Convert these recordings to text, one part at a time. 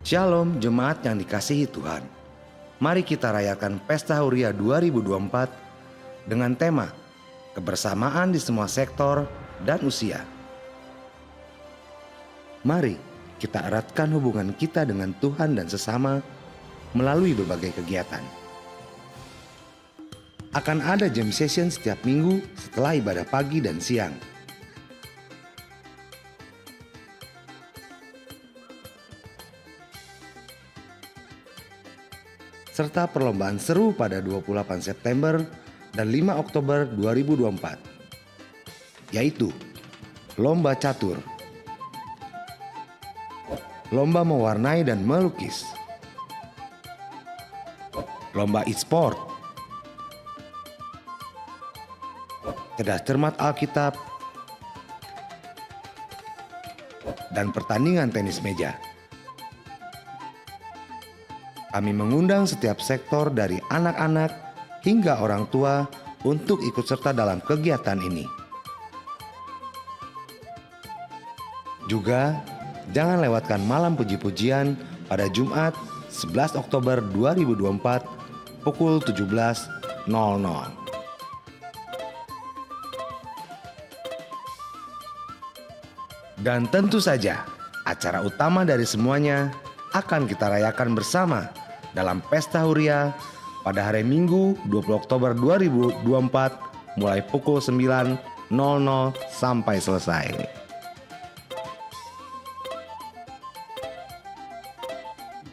Shalom jemaat yang dikasihi Tuhan. Mari kita rayakan Pesta Huria 2024 dengan tema kebersamaan di semua sektor dan usia. Mari kita eratkan hubungan kita dengan Tuhan dan sesama melalui berbagai kegiatan. Akan ada jam session setiap minggu setelah ibadah pagi dan siang. Serta perlombaan seru pada 28 September dan 5 Oktober 2024, yaitu Lomba Catur, Lomba Mewarnai dan Melukis, Lomba e-sport, Cerdas Cermat Alkitab, dan pertandingan tenis meja. Kami mengundang setiap sektor dari anak-anak hingga orang tua untuk ikut serta dalam kegiatan ini. Juga jangan lewatkan malam puji-pujian pada Jumat 11 Oktober 2024 pukul 17.00. Dan tentu saja acara utama dari semuanya akan kita rayakan bersama dalam Pesta Huria pada hari Minggu 20 Oktober 2024 mulai pukul 9.00 sampai selesai.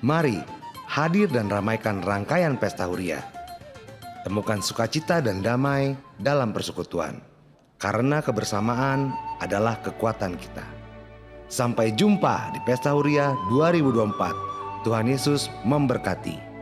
Mari hadir dan ramaikan rangkaian Pesta Huria. Temukan sukacita dan damai dalam persekutuan, karena kebersamaan adalah kekuatan kita. Sampai jumpa di Pesta Huria 2024. Tuhan Yesus memberkati.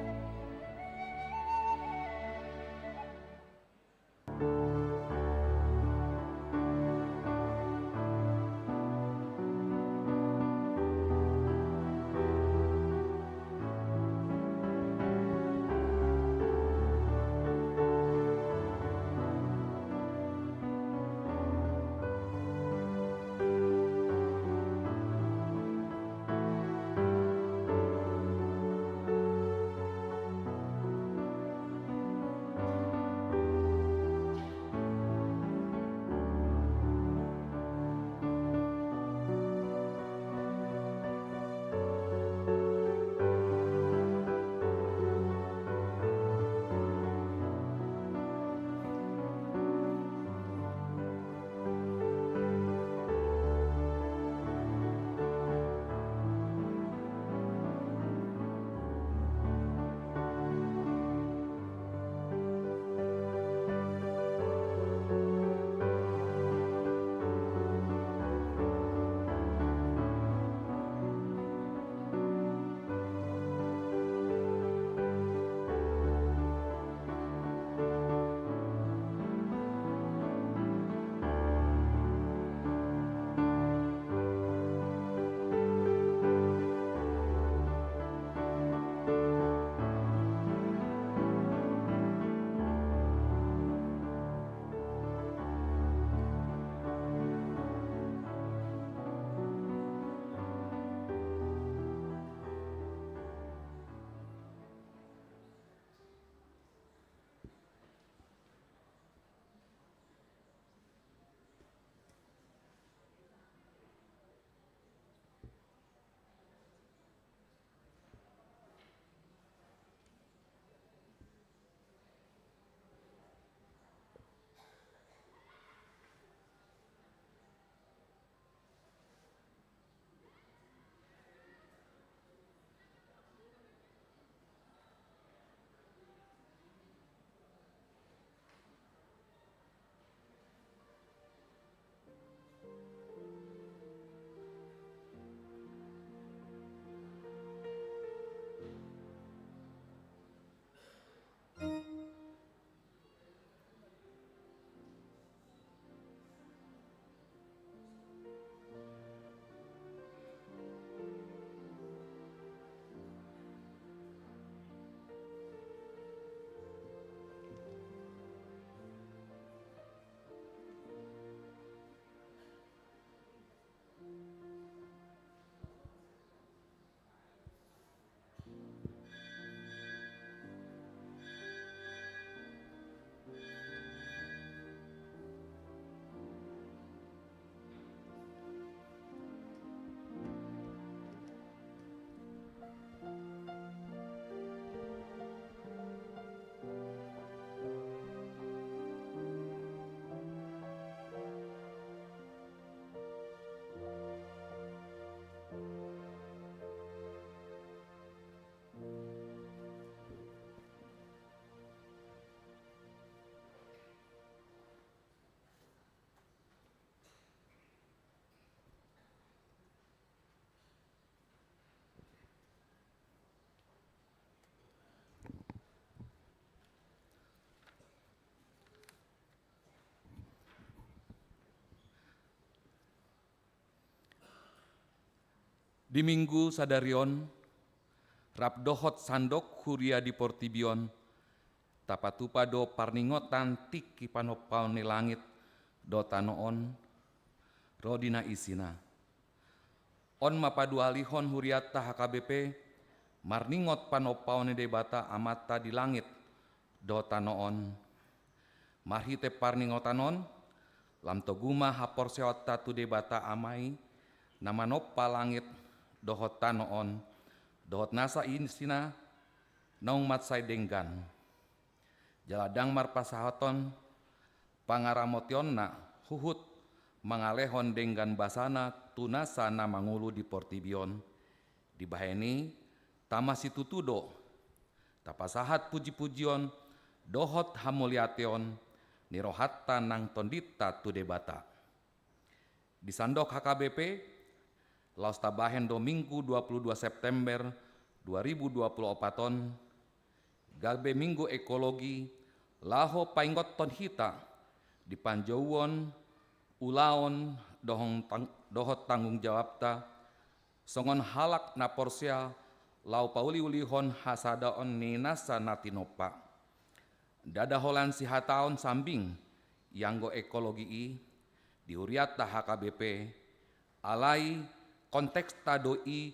Di minggu sadarion, rabdohot sandok huria di portibion, tapatupa do parningotan tiki panopaon ni langit, do tanoon, rodina isina. On mapadualihon huriata HKBP, marningot panopaon ni debata amata di langit, do tanoon. Marhite parningotanon, lam toguma hapor seota tu debata amai, nama nopa langit, dohot tanoon, dohot nasa insina, naung matsai denggan. Jaladang marpasahaton, pangaramotion na huhut, mangalehon denggan basana tunasa na mangulu di portibion. Di baheni, tamasi tutudo, tapasahat puji-pujion, dohot hamuliation, nirohatta nang tondita tu debata. Di sandok HKBP, laus tabahen do minggu 22 September 2024 galbe minggu ekologi laho paingot ton hita di panjauan ulaon dohot tanggung jawab ta songon halak na porsia lau pauli ulihon hasadaon ninasa natinopa dada holan si hataon sambing yanggo ekologi i diuriata HKBP alai konteks tadoi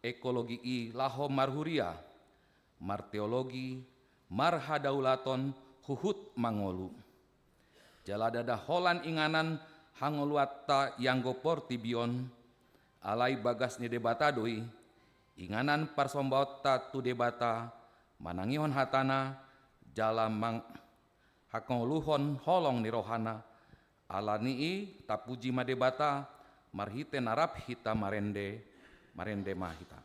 ekologi i laho marhuria, marteologi, marhadaulaton huhut mangolu. Jaladada holan inganan hangoluatta yanggo portibion, alai bagas ni debata doi, inganan parsombaota tu debata, manangihon hatana, jalam hakongoluhon holong ni rohana, alani i tapuji madebata, marhite narap hita marende mahita.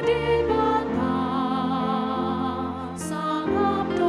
Di bata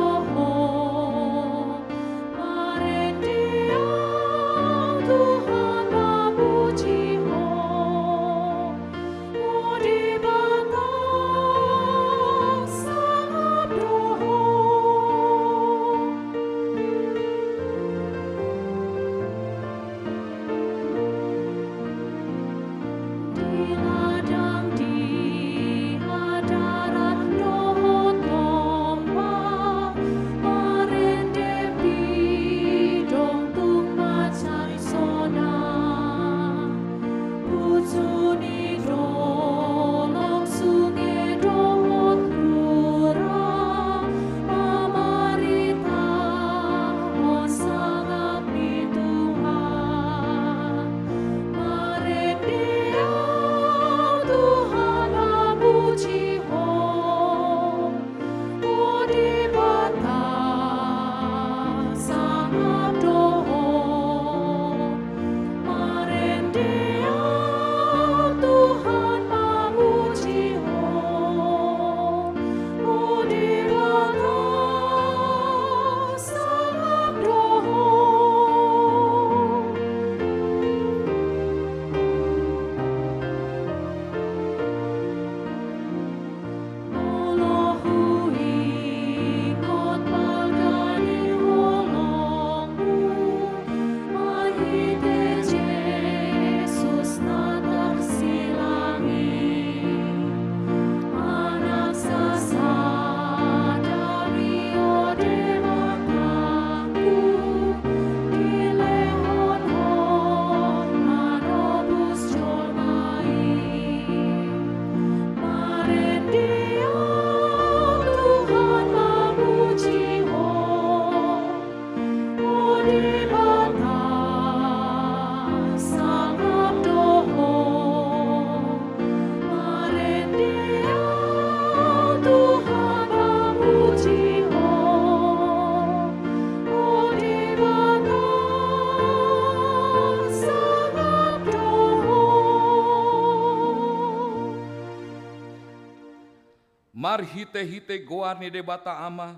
Mar hite-hite goar ni debata ama,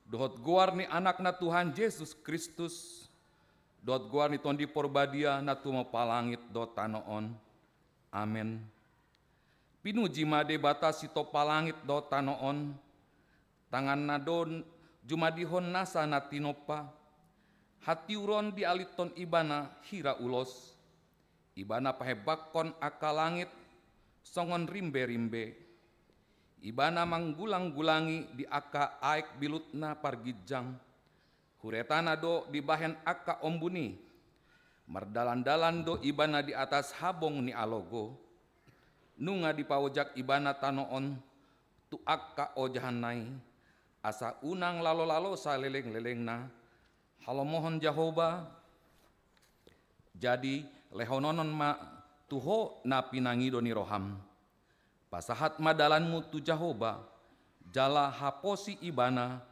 dohot goar ni anak na Tuhan Yesus Kristus, dohot goar ni tondi porbadia na tumo palangit do tanoon. Amen. Pinuji ma debata sito palangit do tanoon, tangan na don jumadihon nasa na tinopa, hatiuron di aliton ibana hira ulos, ibana pahebakon akalangit, songon rimbe-rimbe, ibana manggulang-gulangi di aka aek bilutna pargijang, huretana do di bahen aka ombuni, mardalan-dalan do ibana di atas habong ni alogo, nunga di pawojak ibana tanoon, tu aka ojahanai, asa unang lalo-lalo sa leleng-lelengna, halo mohon Jehovah, jadi lehononon ma tuho na pinangido ni roham. Pasahat madalanmu tu Jehovah, jala haposi ibana,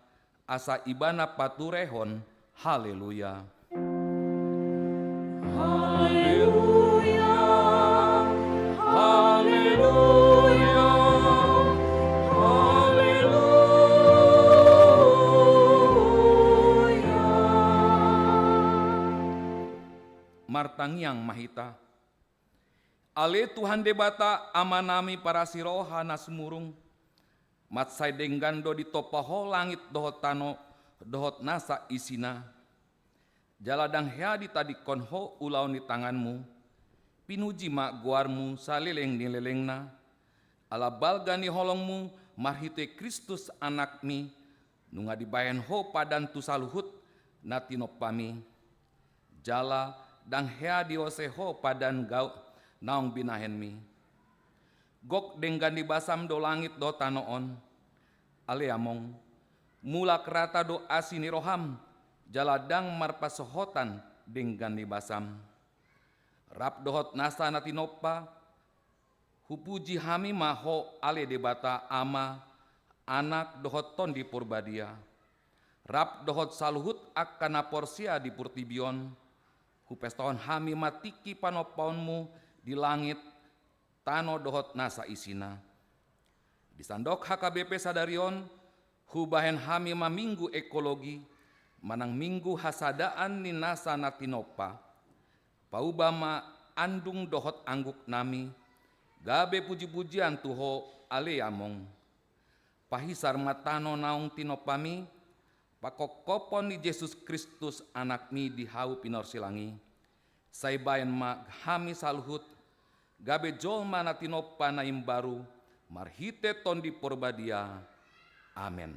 asa ibana paturehon, haleluya. Haleluya, haleluya, haleluya. Martangiang mahita, ale Tuhan debata amanami para siroha nasmurung, matsai denggando di topaho langit dohot tano, dohot nasa isina. Jaladang hea di tadi konho ulau ni tanganmu, pinuji mak guarmu salileng ni lelengna, ala balga ni holongmu marhite Kristus anakmi, nunga dibayan ho padan tu saluhut natinopami. Jala dang hea dioseho padan gau naong binahenmi. Gok denggan di basam do langit do tanoon, aleamong, mula kerata do asini roham, jaladang marpasohotan denggan di basam. Rap dohot nasa natinopa, hupuji hami maho ale debata ama, anak dohot ton di purbadia. Rap dohot saluhut akana porsia di purtibion, hupeston hami matiki panopaunmu, di langit tano dohot nasa isina. Di sandok HKBP Sadarion, hubahen hami maminggu ekologi, manang minggu hasadaan ni nasa natinopa, paubama andung dohot angguk nami, gabe puji-pujian tuho aleamong, pahisar matano naung tinopami, pakokopon ni Yesus Kristus anakmi di hau pinorsilangi, saibayan ma hami saluhut, gabe jolma na tinopa na imbaru, marhite ton di porbadia. Amen.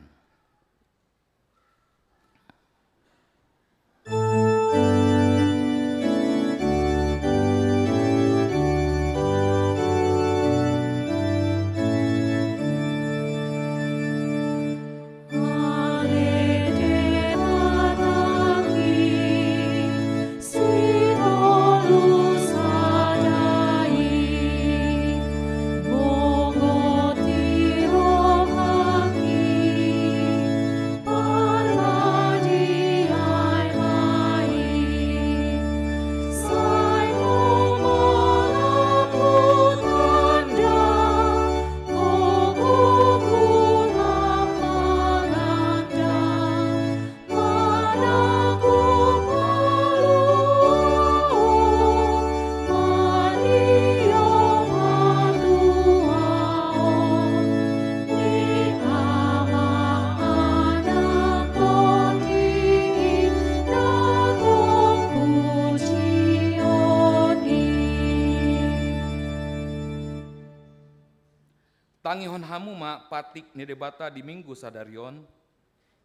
Tangihon hamu ma patik ni debata di Minggu Sadarion,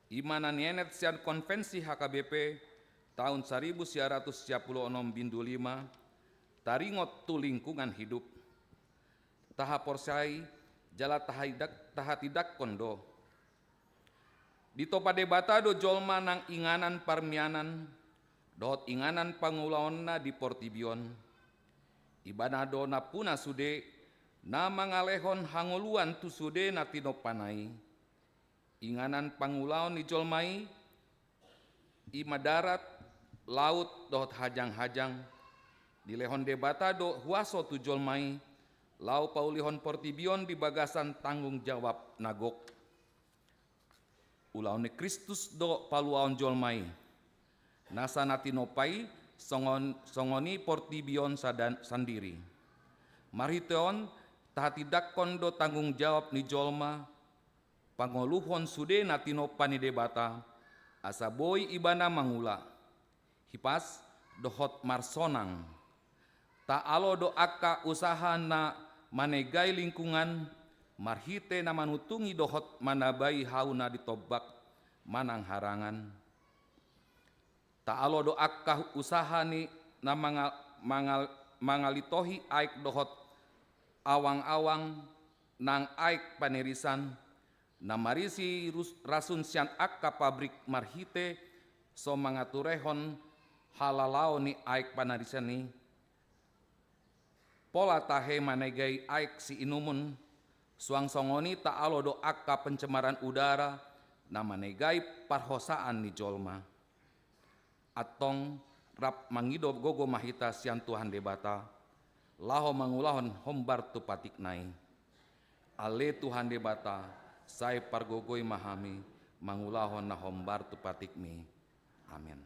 imana nienet sian konvensi HKBP tahun 1996 bindu 5, taringot tu lingkungan hidup. Taha porsai jala taha tidak kondo. Di topa debata do jolma nang inganan parmianan, dohot inganan pangulaonna di Portibion. Ibana do napuna sude, na mangalehon hangoluan tu sude na tinopanai. Inganan pangulaon ni jolmai, ima darat, laut dohot hajang-hajang, di lehon debata do huaso tu jolmai, Lau paulihon portibion di bagasan tanggung jawab nagok. Ulaune Kristus do paluaon jolmai. Nasa natinopai songoni portibion sandiri. Marhiteon tahatidakkon do tanggung jawab ni jolma. Pangoluhon sude natinopa ni debata. Asa boy ibana mangula. Hipas dohot marsonang. Ta alo do akka usaha na manegai lingkungan. Marhite na manutungi dohot manabai hauna ditobak manang harangan. Ta alo do akka usaha ni na mangalitohi aik dohot awang-awang nang aik panerisan. Na marisi rasun sian akka pabrik marhite so mangaturehon halalao ni aik panarisan ni. Pola tahe manegai aik si inumun. Suang songoni ta alo do akka pencemaran udara na manegai parhosaan ni jolma. Atong rap mangido gogo mahita sian Tuhan debata. Laho mangulahon hombar tu patik nai. Ale Tuhan debata sai pargogoi mahami mangulahon na hombar tu patik mi. Amin.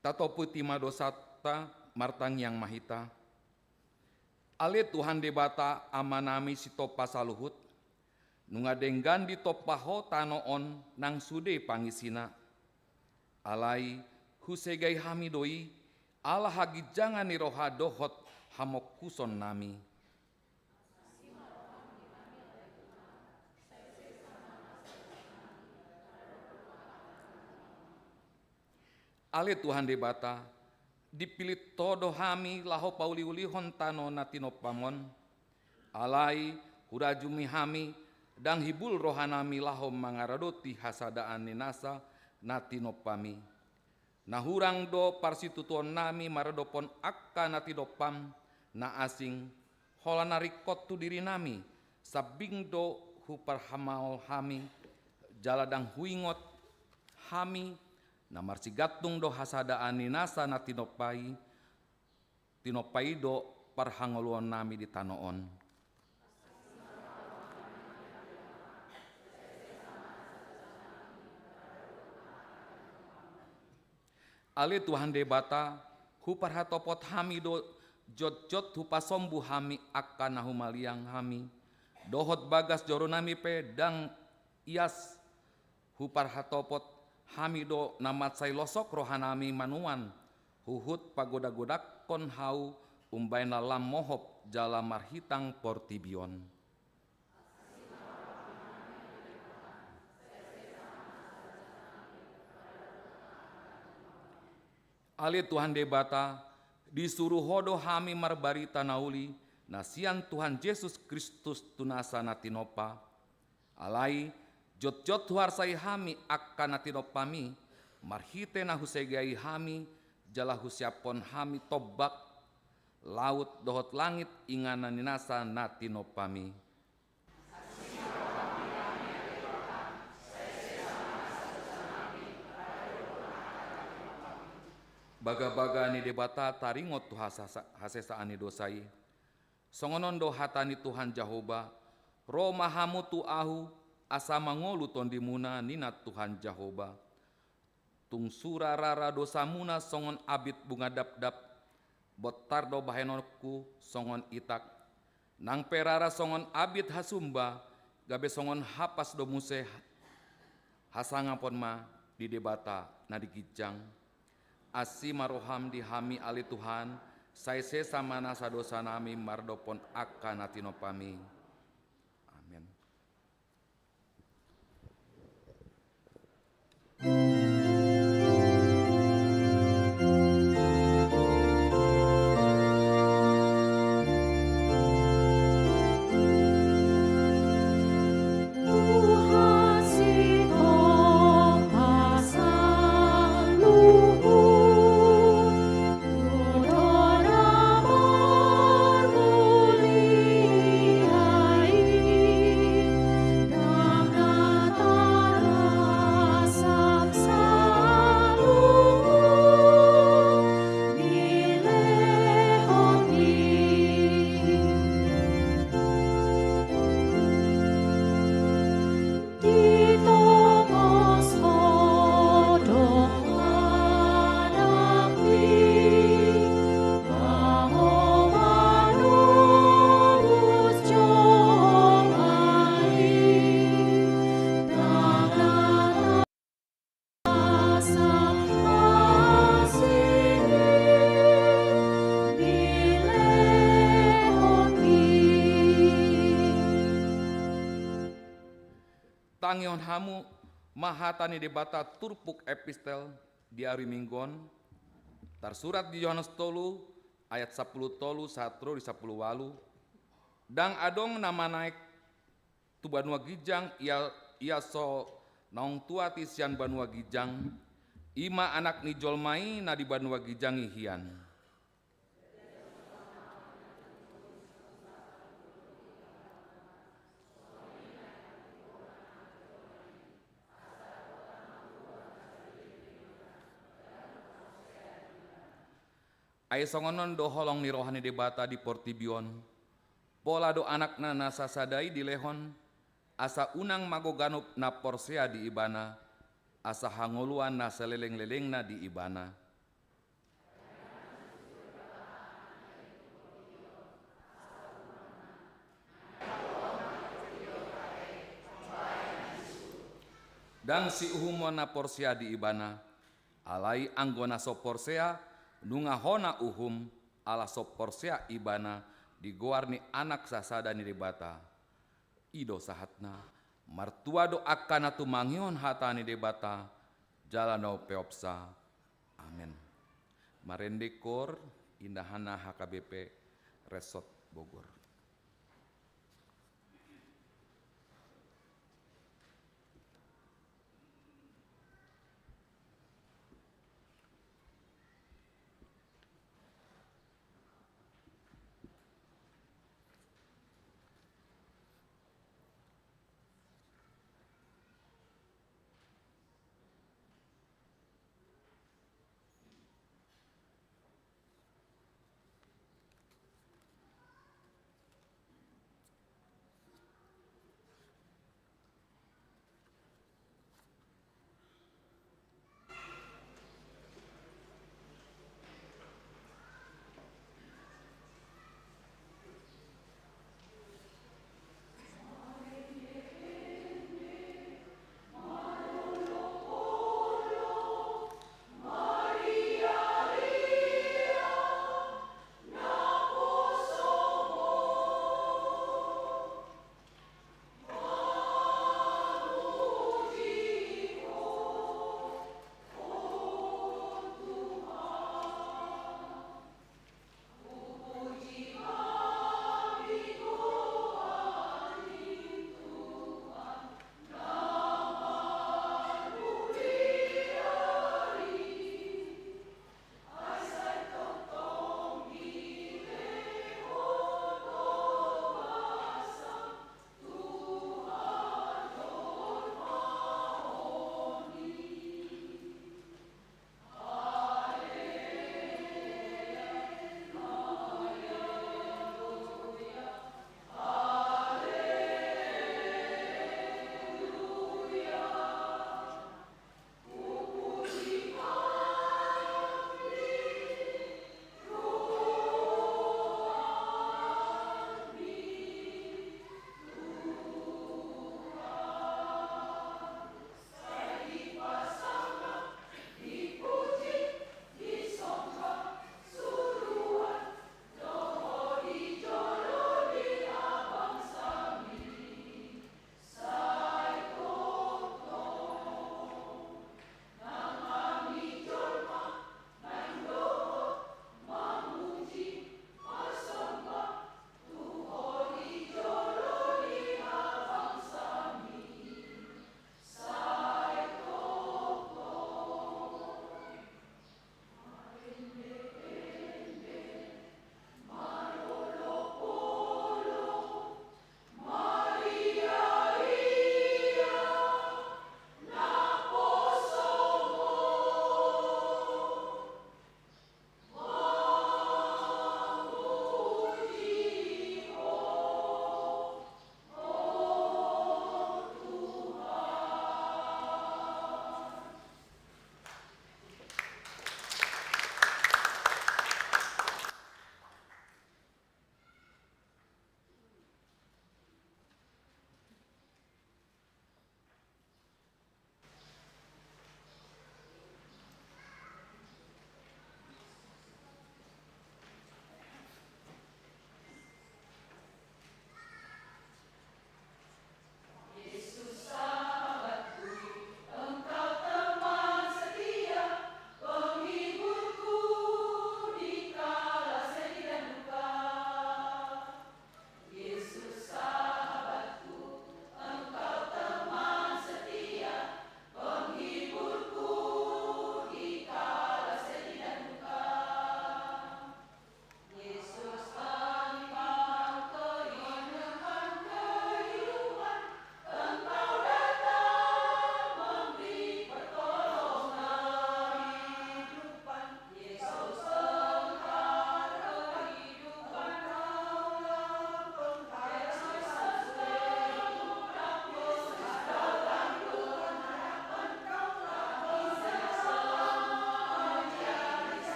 Tato puti madosata martang yang mahita. Ale Tuhan debata amanami si topa saluhut. Nungadenggan di topaho tanoon nang sude pangisina. Alai husegai hamidoi ala hagijangan ni roha dohot hamok kuson nami. Ale Tuhan debata, dipilih todo hami laho pauli ulihon tano natinopamon, alai hurajumi hami, dang hibul rohanami laho mangaradoti hasadaan ninasa natinopami. Nahurang do parsitutuon nami maradopon akka natinopam na asing, hola narikot tu diri nami, sabing do huparhamaol hami, jaladang huingot hami, na marsigatung do hasadaan ni nasa na tinopay do parhangoluan nami di tanoon. Ale Tuhan debata huparhatopot hami do jot-jot hupasombu hami akka nahumaliang hami dohot bagas joro nami pedang ias hupar hatopot hamido namat say losok rohanami manuan, huhut pagoda-godak kon hau umbaina lam mohop jala marhitang portibion. Ali Tuhan debata, disuruh hodo hami marbarita nauli, nasian Tuhan Yesus Kristus tunasa natinopa. Alai, jot-jot huarsai hami akka natinopami, marhite na husegai hami, jala husiapon hami tobak, laut dohot langit ingana ninasa natinopami. Baga-baga ni debata taringot tu hasesa ani dosai. Songonon do hatani Tuhan Jahoba, roh mahamu tu ahu, asa mangolu tondimuna ninat Tuhan Jahoba. Tung sura rara dosamuna songon abit bunga dap-dap, botar do bahenokku songon itak. Nang perara songon abit hasumba, gabe songon hapas do muse hasangapon ma di debata na digijang. Asi maroham di hami ali Tuhan, saise samana sadosa nami mardopon akka natinopami. Amin. Tangion hamu mahatani debata turpuk epistel diari minggon tersurat di Yohanes tolu ayat 10 tolu satro di 10 walu dang adong nama naik tu banua gijang ia so naung tua tisian banua gijang ima anak ni jolmai na di banua gijang hian. Ay songonon do holong ni rohani debata di portibion, pola do anak na nasasadai di lehon, asa unang magoganup na porsea di ibana, asa hangoluan na seleleng-leleng na di ibana. Dan si uhumon na porsea di ibana, alai anggona so porsea, nunga hona uhum ala so porsea ibana digoarni anak sasada ni debata. Ido sahatna martua do akana tu mangion hata ni debata jalano peopsa. Amin. Marendekor indahana HKBP Resort Bogor.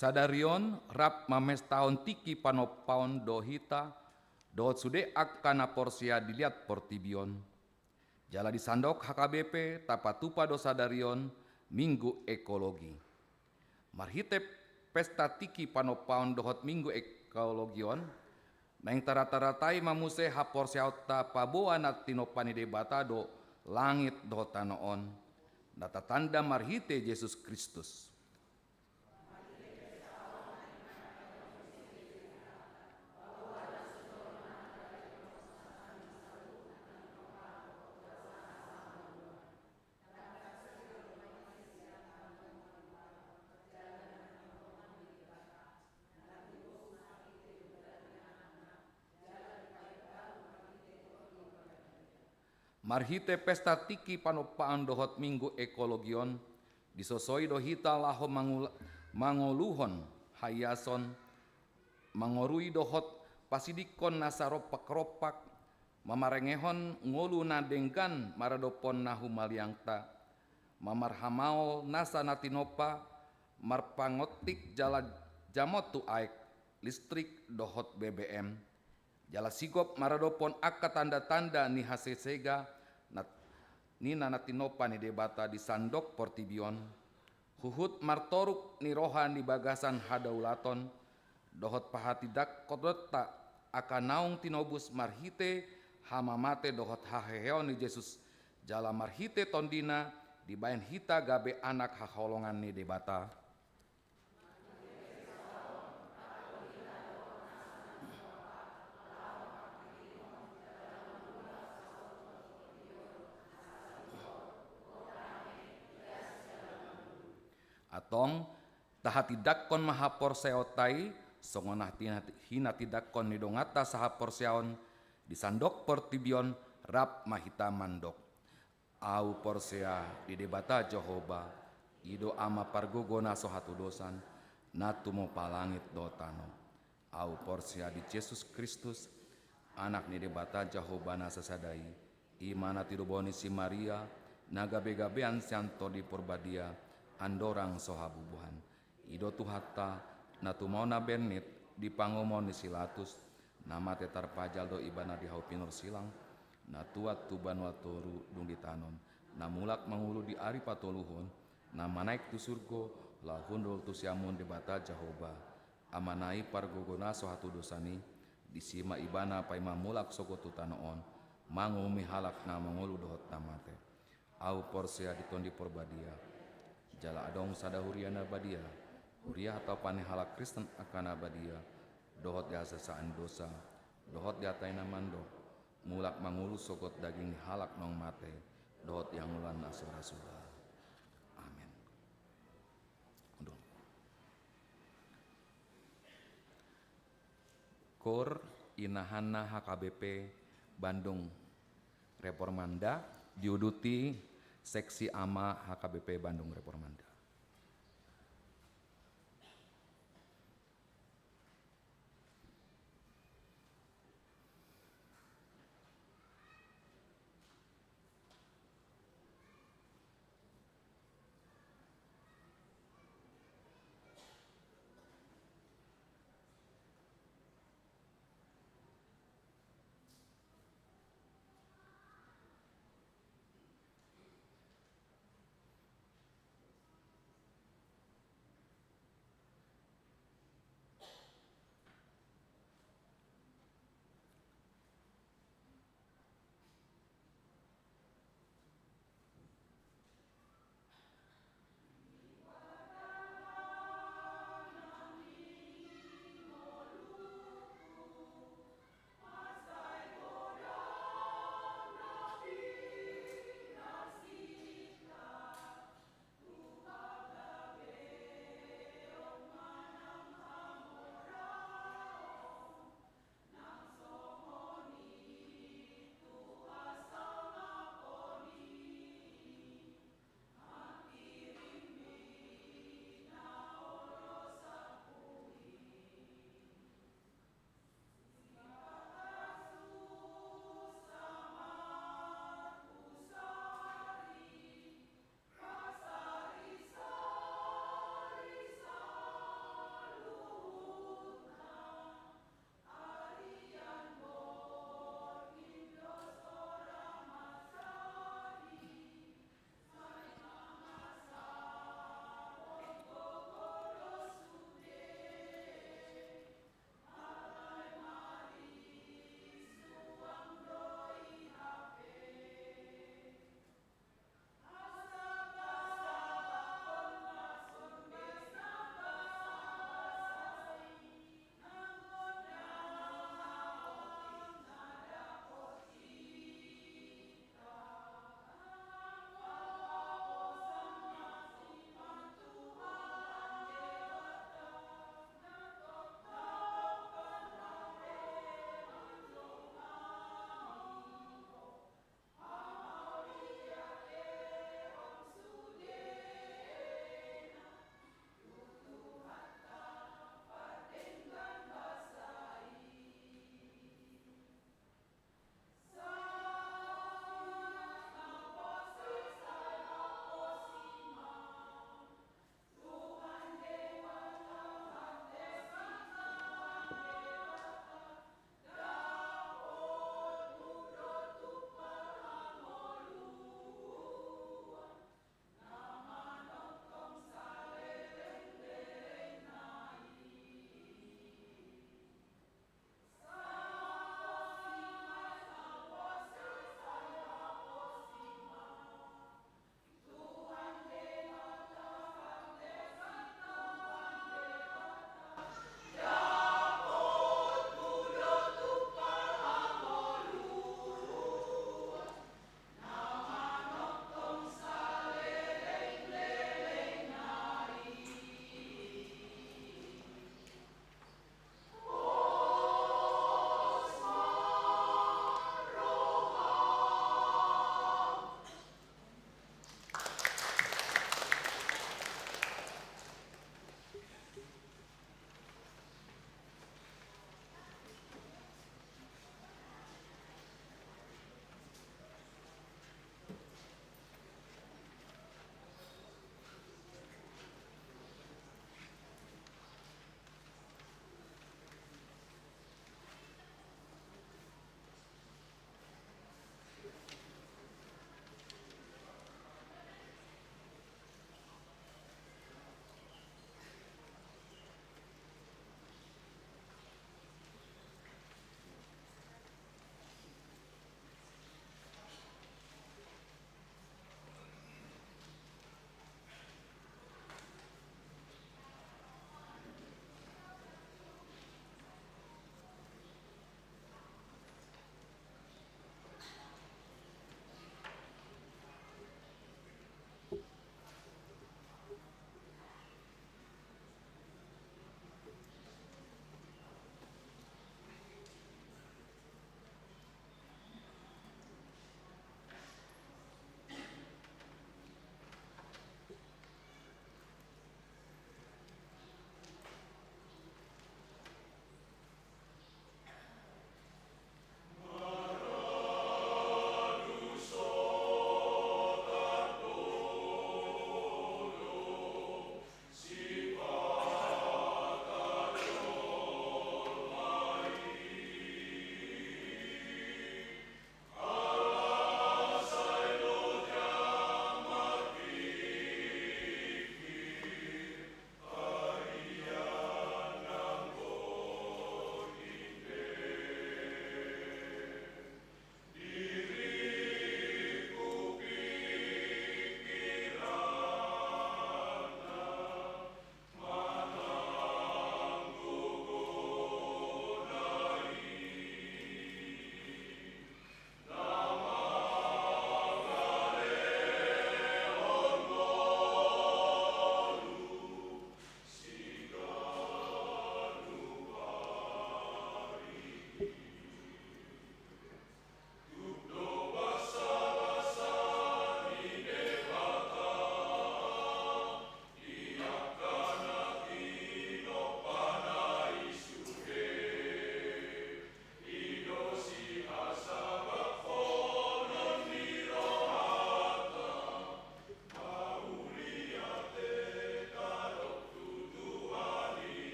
Sadarion rap mames tahun tiki panopaon dohita, dohot sude akana porsia dilihat portibion. Jala disandok HKBP tapatupa dosa darion minggu ekologi. Marhite pesta tiki panopaon dohot minggu ekologion, nang tarata-ratai mamuse haporsiauta paboa natinopani debata do langit dohot tanoon. Data tanda marhite Yesus Kristus. Marhite pesta tiki panopaan dohot minggu ekologion, disosoi dohita laho mangoluhon hayason, mangorui dohot pasidikon nasaropak-ropak, mamarengehon ngolu nadenggan maradopon nahu maliangta, mamarhamao nasa natinopa, marpangotik jala jamotu aek, listrik dohot BBM, jala sigop maradopon akka tanda-tanda ni hasesega, nina natinopa ni debata di sandok portibion, huhut martoruk ni rohan di bagasan hadaulaton, dohot pahatidak kodota akan naung tinobus marhite hamamate dohot haheheon ni Yesus jala marhite tondina dibayan hita gabe anak haholongan ni debata. Atong tahatidakkon mahapor seotai songonah hina tidakkon nidongata sahapor seon disandok portibion rap mahita mandok au porsea di debata Jehoba ido ama pargogona sohatu dosan natumo palangit dotano au porsea di Yesus Kristus anak ni debata Jehoba na sesadai imana tidoboni si Maria nagabe-gabean sianto di porbadia andorang sohabubuhan ido tuhata natumona benit dipangomon ni silatus nama tetar pajal do ibana di haupinur silang natuat tuban waturu dung ditanon namulak mangulu di ari patoluhun nama naik tu surgo lahundul tu siamun debata Jehoba amanai pargogona sohatu dosani disima ibana pai mamulak sogo tu tanoon mangumi halak na mangulu dohot tamate au porsea ditondi porbadia jala adong sadahuria nabadia huria atau pane halak Kristen akan nabadia dohot dia sesaan dosa dohot dia taina mando mulak mangulu sogot daging halak nong mate dohot yang ulan asura-sura amin. Kor Inahanna HKBP Bandung Reformanda diuduti Seksi AMA HKBP Bandung Reformanda.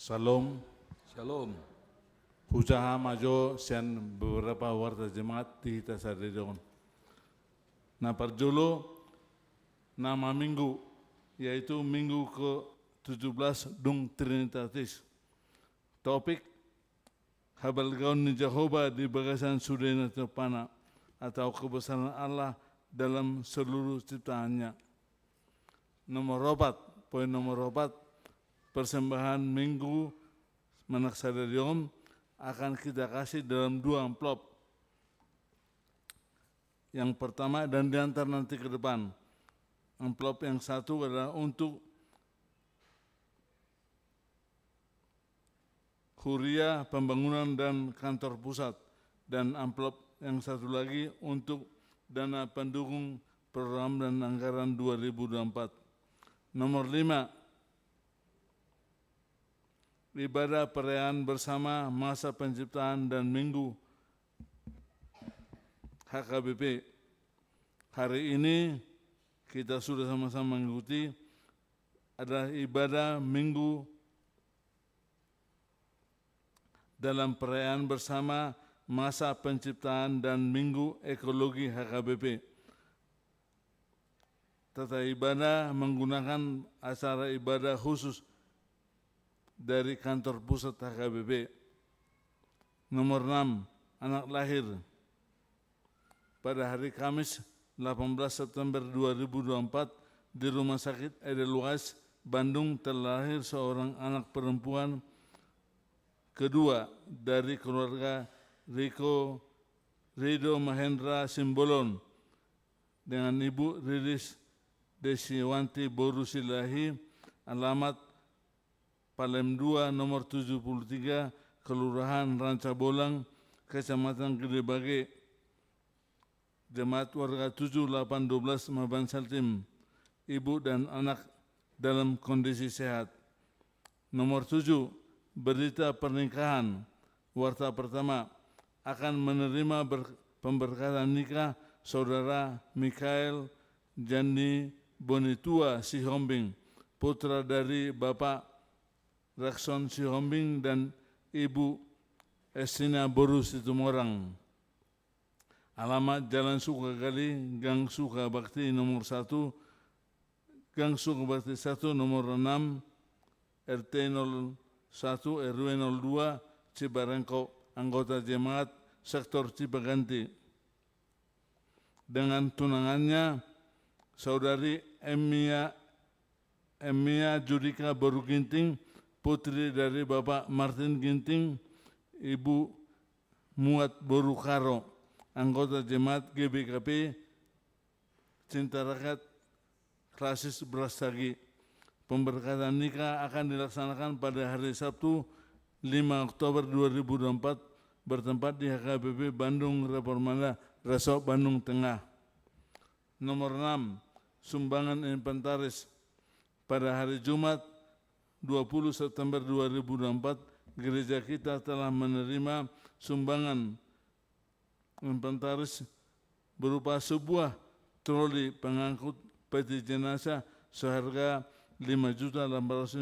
Salam, Shalom. usaha maju sian beberapa warga jemaat di Tasarion. Nah, perjulu nama minggu, yaitu minggu ke-17 Dung Trinitatis. Topik, Habal gaun ni Jehovah di bagasan sudena terpana, atau kebesaran Allah dalam seluruh ciptaannya. Nomor 4, poin nomor 4, persembahan minggu Manaksadarion akan kita kasih dalam 2 amplop. Yang pertama dan diantar nanti ke depan. Amplop yang satu adalah untuk Huria Pembangunan dan Kantor Pusat, dan amplop yang satu lagi untuk dana pendukung program dan anggaran 2024. Nomor 5, ibadah perayaan bersama masa penciptaan dan minggu HKBP. Hari ini kita sudah sama-sama mengikuti adalah ibadah minggu dalam perayaan bersama masa penciptaan dan minggu ekologi HKBP. Tata ibadah menggunakan acara ibadah khusus dari kantor pusat HKBP. Nomor 6, anak lahir. Pada hari Kamis 18 September 2024 di Rumah Sakit Edelweiss, Bandung telah lahir seorang anak perempuan kedua dari keluarga Rido Mahendra Simbolon dengan Ibu Riris Desiwanti Borusilahi, alamat Palem 2 nomor 73, Kelurahan Rancabolang, Kecamatan Gedebage, Jemaat Warga 7812 Maban Saltim, ibu dan anak dalam kondisi sehat. Nomor 7, berita pernikahan. Warta pertama, akan menerima pemberkatan nikah Saudara Mikael Jandi Bonitua Sihombing, putra dari Bapak Rakson Sihombing dan Ibu Estina Boru Situmorang. Alamat Jalan Sukagali, Gang Sukabakti nomor 1, Gang Sukabakti 1 nomor 6, RT 01 RW 02, Cibarengkok, anggota jemaat sektor Cipaganti. Dengan tunangannya, Saudari Emia Judika Boru Ginting, putri dari Bapak Martin Ginting, Ibu Muat Boru Karo, anggota jemaat GBKP Cinta Rakyat Klasis Brastagi. Pemberkatan nikah akan dilaksanakan pada hari Sabtu 5 Oktober 2024 bertempat di HKBP Bandung Reformada Resok Bandung Tengah. Nomor 6, sumbangan inventaris. Pada hari Jumat 20 September 2024, gereja kita telah menerima sumbangan inventaris berupa sebuah troli pengangkut peti jenazah seharga 5.850.000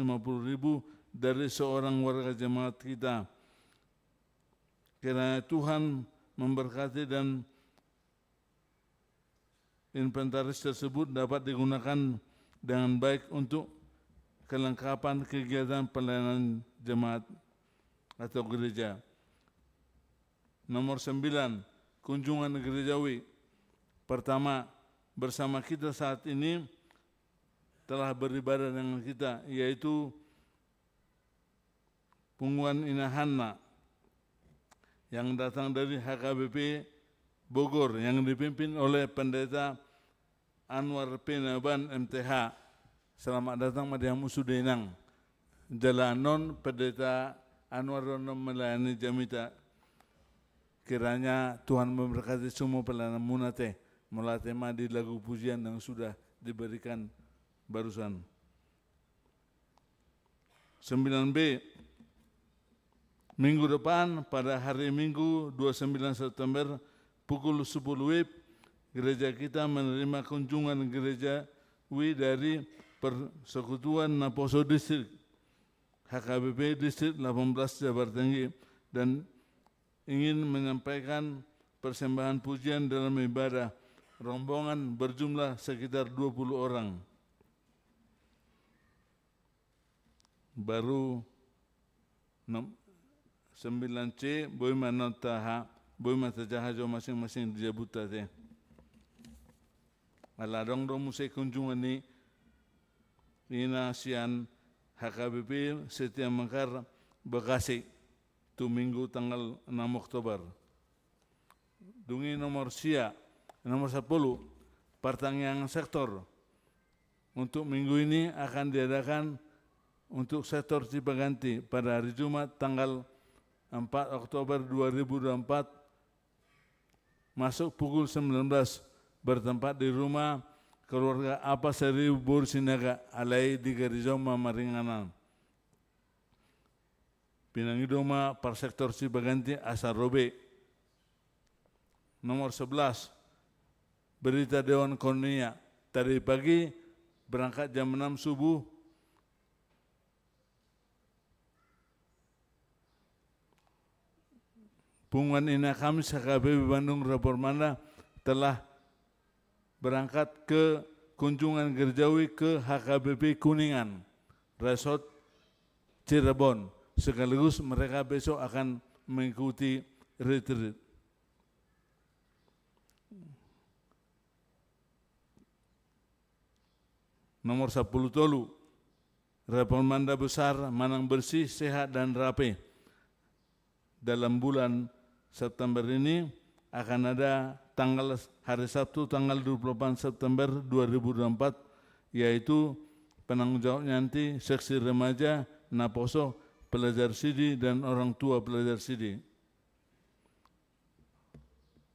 dari seorang warga jemaat kita. Kiranya Tuhan memberkati dan inventaris tersebut dapat digunakan dengan baik untuk kelengkapan kegiatan pelayanan jemaat atau gereja. Nomor 9, kunjungan gerejawi. Pertama, bersama kita saat ini telah beribadah dengan kita, yaitu Pungguan Inahanna yang datang dari HKBP Bogor yang dipimpin oleh Pendeta Anwar Pinaban MTH. Selamat datang Madiamu Sudenang. Jalanon Pendeta Anwar melayani Jamita. Kiranya Tuhan memberkati semua pelayanan munate mulai tema di lagu pujian yang sudah diberikan barusan. 9B, minggu depan pada hari Minggu 29 September pukul 10 WIB, gereja kita menerima kunjungan gereja WI dari Persekutuan Naposo Distrik HKBP Distrik 18 Jabar Tinggi dan ingin menyampaikan persembahan pujian dalam ibadah. Rombongan berjumlah sekitar 20 orang. Baru 9C boy manotaha boy matajaha jo masing-masing dijabuta teh. Aladong do musai kunjungan ni ina sian HKBP Setia Mekar Bekasi tu minggu tanggal 6 Oktober. Dungi nomor 10 pertanyaan sektor. Untuk minggu ini akan diadakan untuk sektor Cipaganti pada hari Jumat tanggal 4 Oktober 2024 masuk pukul 19 bertempat di rumah keluarga Apa Seri Bur Sinaga alai di Garizom Mamaringanan. Pinangidoma par sektor Cipaganti Asar Robe. Nomor 11 berita Dewan Kurnia tadi pagi berangkat jam 6 subuh Punguan Ina Kamis HKBP Bandung Rapormanda telah berangkat ke kunjungan gerejawi ke HKBP Kuningan, Resort Cirebon. Sekaligus mereka besok akan mengikuti retreat. Nomor 10 tolu, Rapormanda besar Manang bersih, sehat dan rapi. Dalam bulan September ini akan ada hari Sabtu tanggal 28 September 2024 yaitu penanggung jawab nanti seksi remaja, Naposo, pelajar Sidi dan orang tua pelajar Sidi.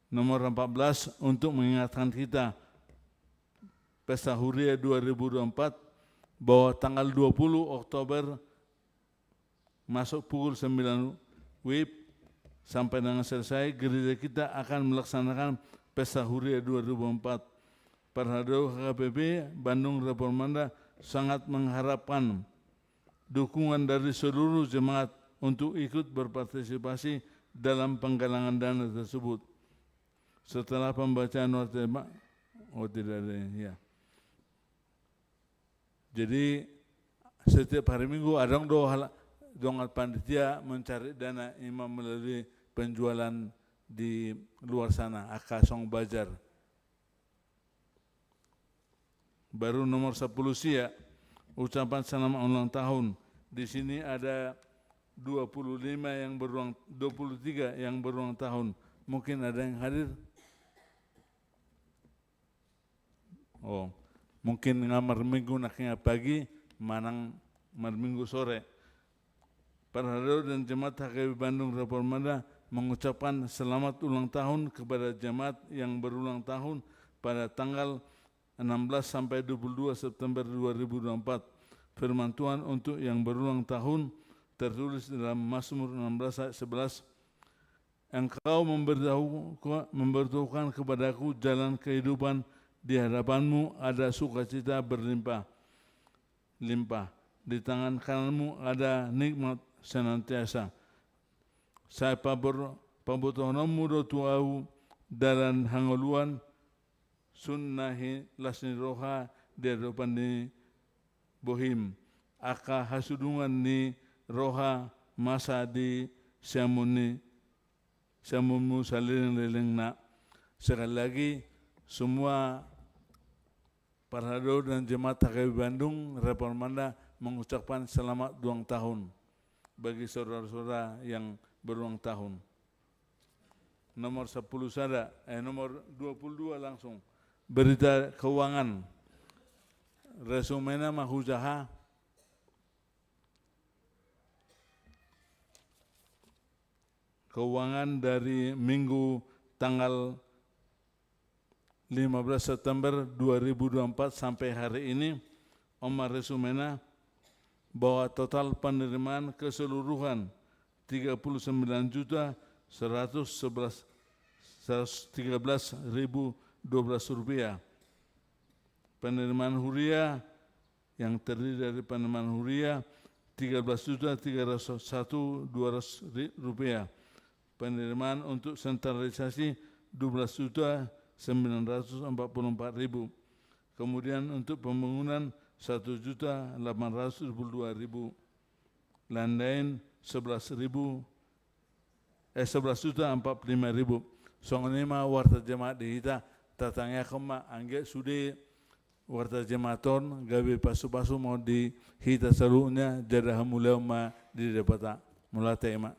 Nomor 14 untuk mengingatkan kita Pesta Huria 2024 bahwa tanggal 20 Oktober masuk pukul 9 WIB sampai dengan selesai gereja kita akan melaksanakan Pesta Huria 2024. Parhado HKBP Bandung Rapormanda sangat mengharapkan dukungan dari seluruh jemaat untuk ikut berpartisipasi dalam penggalangan dana tersebut. Setelah pembacaan tema, tidak ada ya. Jadi setiap hari Minggu ada dongat panitia mencari dana imam melalui penjualan di luar sana, akasong bajar. Baru nomor 10 sia, ucapan selamat ulang tahun. Di sini ada 23 yang berulang tahun. Mungkin ada yang hadir? Oh, mungkin ngamar minggu naknya pagi, manang minggu sore. Parhado dan jemaat HKBP Bandung Rapormanda mengucapkan selamat ulang tahun kepada jemaat yang berulang tahun pada tanggal 16 sampai 22 September 2024. Firman Tuhan untuk yang berulang tahun tertulis dalam Mazmur 16 ayat 11. Engkau memberitahukan kepadaku jalan kehidupan, di hadapanmu ada sukacita berlimpah. Di tangan kananmu ada nikmat senantiasa. Saya pabutohonmu do tuau dalam hangoluan sunnahi lasni roha di hadapan ni bohim. Aka hasudungan ni roha masa di siamunmu saliring na. Sekali lagi semua Parhado dan jemaat HKBP Bandung Rapormanda mengucapkan selamat ulang tahun bagi saudara-saudara yang berulang tahun. Nomor 10 sada, nomor 22 langsung. Berita keuangan. Resumena mahujaha. Keuangan dari minggu tanggal 15 September 2024 sampai hari ini, Omar resumena bahwa total penerimaan keseluruhan 39.113.012 rupiah. Penerimaan huria yang terdiri dari penerimaan huria 13.301.200 rupiah. Penerimaan untuk sentralisasi 12.944.000. Kemudian untuk pembangunan 1.822.000. Landain 11.045.000. Songonema warta jemaat di hita tatangnya kema angge sude warta jemaaton gawe pasu-pasu mau di hita seluruhnya jadah mulai ma di depata mulate ema.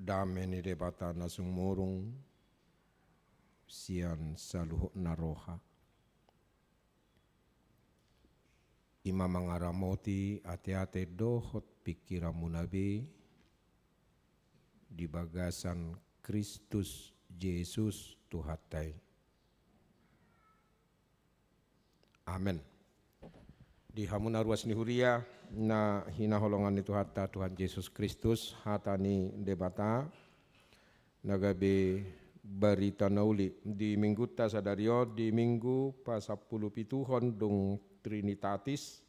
Dameni debata nasung murung sian saluhuk naroha. Ima mangaramoti ate-ate dohot pikiramu nabi di bagasan Kristus Yesus Tuhatai. Amin. Di hamuna ruas nihuria na hina holongan itu hatta Tuhan Yesus Kristus hatani debata nagabe berita nauli di minggu ta sadario di minggu pa 10 pituhon dung Trinitatis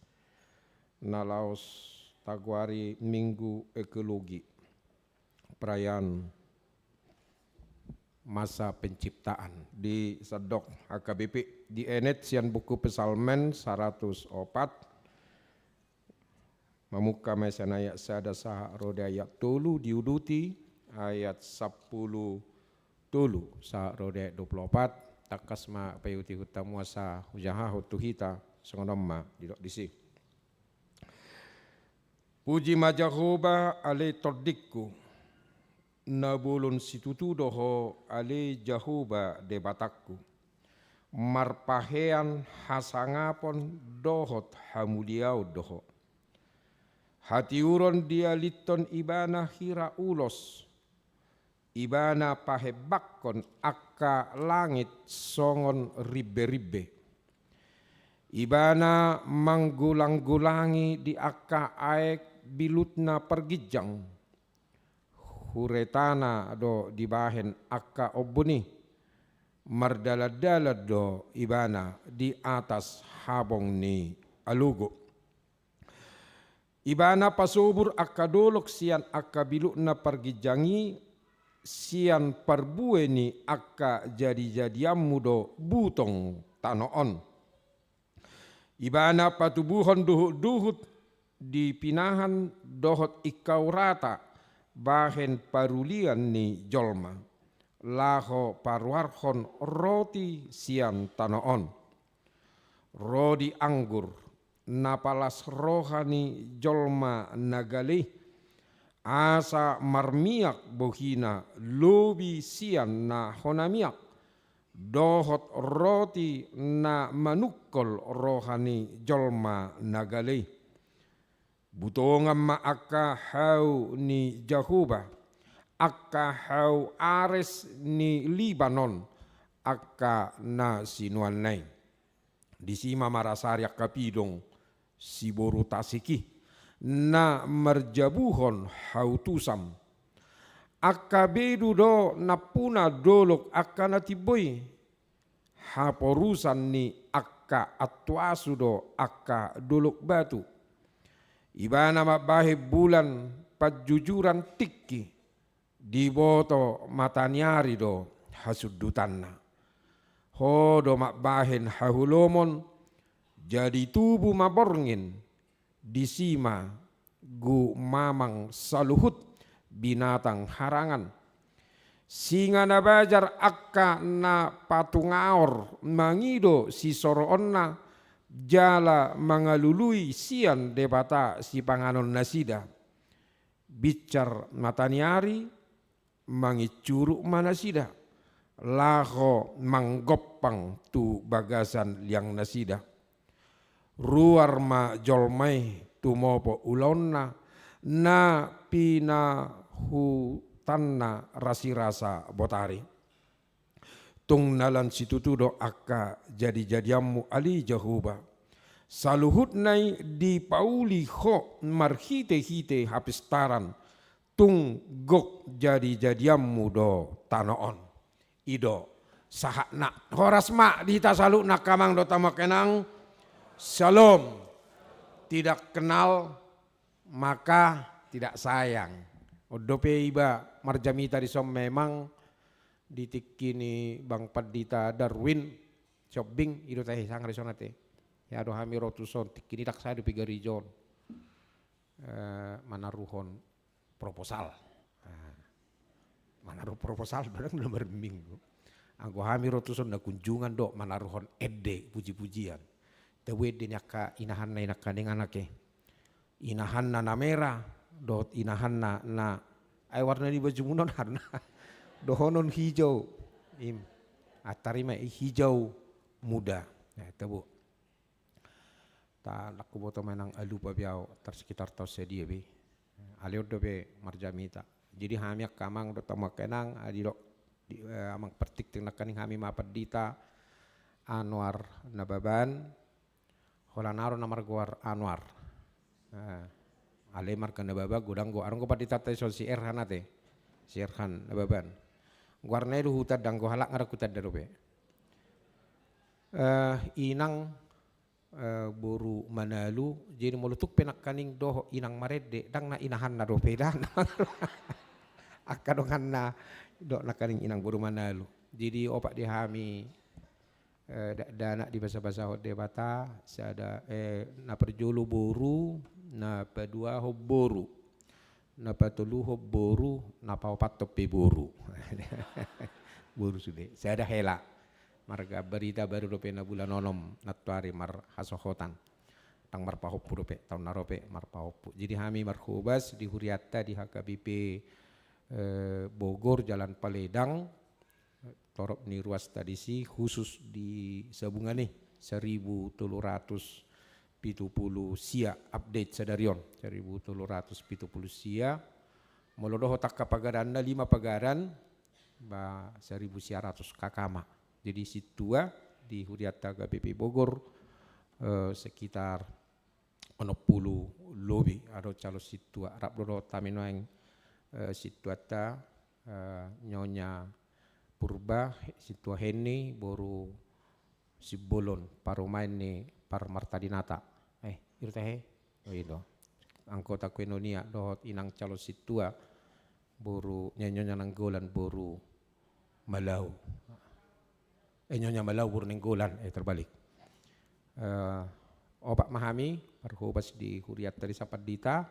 nalaos taguari minggu ekologi perayaan masa penciptaan di Sadok HKBP di Enet sian buku Pesalmen 104 mamuka mesan ayat sada saha rode ayat tolu diuduti ayat 10 tolu saha rode ayat 24 takasma payuti hutamu asa hujaha hutuhita songonomma didok disi puji majahoba ale tordikku nabulun situtu doho ale jahuba debatakku marpahean hasangapon dohot hamuliau doho hati uron dia liton ibana hira ulos ibana pahebakkon akka langit songon ribbe-ribbe ibana manggulang-gulangi di akka aek bilutna pergijang huretana do dibahen akka obuni mardala-dala do ibana di atas habong ni alugo ibana pasubur akka dolok sian akka bilutna pergijangi sian perbueni akka jadi-jadiammu do butong tanoon ibana patubuhon duhut-duhut di pinahan dohot ikau rata bahen parulian ni jolma laho parwarhon roti sian tanoon rodi anggur napalas rohani jolma nagali asa marmiak bohina lobi sian na honamiak dohot roti na manukol rohani jolma nagale. Butongan ma akka hau ni Jahuba, akka hau Ares ni Libanon, akka na sinuanay. Di sima marasari akka pidong si boru tasiki na marjabuhon hau tusam. Akka bedu do napuna dolok akka natiboy haporusan ni akka atwasu do akka dolok batu. Ibana mabahe bulan pajujuran tikki diboto matanyari do hasudutanna. Hodo mabahen hahulomon jadi tubuh maborngin disima gu mamang saluhut binatang harangan. Singa na bajar akka na patungaor mangido si soroonna jala mangalului sian debata si panganon nasida. Bicar mataniari mangicuruk manasida. Laho manggopang tu bagasan liang nasida. Ruar ma jolmai tumopo ulonna na pina hutanna rasi-rasa botari. Tung nalan situtudo akka jadi-jadiammu ali Jahuba. Saluhut nai di pauli ho marhite-hite hapistaran. Tung gok jadi-jadiammu do tanoon. Ido sahakna horas mak dihita salu nak kamang do tamakenang shalom. Tidak kenal maka tidak sayang. Odope iba marjamita disom memang ditikini Bang Padita Darwin shopping ido teh sang resonate. Ya do hami rotuson tikini tak saya di pigarijon. Manaruhon proposal. Manaruh proposal barang nomor minggu. Anggo hami rotuson na kunjungan do manaruhon ede puji-pujian. Tewede nyaka inahan na inakaning anake. Inahan na merah dot inahan na ay warna di baju munon harna dohonon hijau atarima hijau muda ya tebu ta laku boto menang alu pabiau tersekitar tau sedia be alio do be marjamita jadi hami kamang do tamakenang adi do amang pertik teng nakaning hami mapadita Anwar Nababan holanaro namarguar Anwar alemar kana baba godang go arong ko padita tay sol si Erhan ate si Erhan Nababan guarne du hutad dang go halak ngarakutad darobe inang boru manalu jadi molutuk penak kaning doh inang marede dang na inahan na do pedan akadongan na do na kaning inang boru manalu jadi opak dihami dana di basa-basa debata sada na perjulu boru na padua ho boru na patulu ho boru na paopat tope boru boru sude saya ada hela marga berita baru dope na bulan onom natuari mar hasohotan tang mar pahopu dope tahun narope mar pahopu jadi hami marhubas di Huriata di HKBP Bogor Jalan Paledang torop ni ruas tradisi khusus di sabungane 1370 sia update sadarion 1370 sia molodoh tak kapagaran 5 pagaran ba 1100 kakama jadi situa di Huriata KBP Bogor sekitar 60 lobi ado calo situa rap dodo taminoeng situata nyonya Purba situa heni boru sibolon parumain ni par martadinata itu teh itu anggota kuenonia dohot inang calo situa boru nyonya nanggolan boru malau nyonya malau boru nanggolan terbalik opak mahami parhubas di Huriata di Sapadita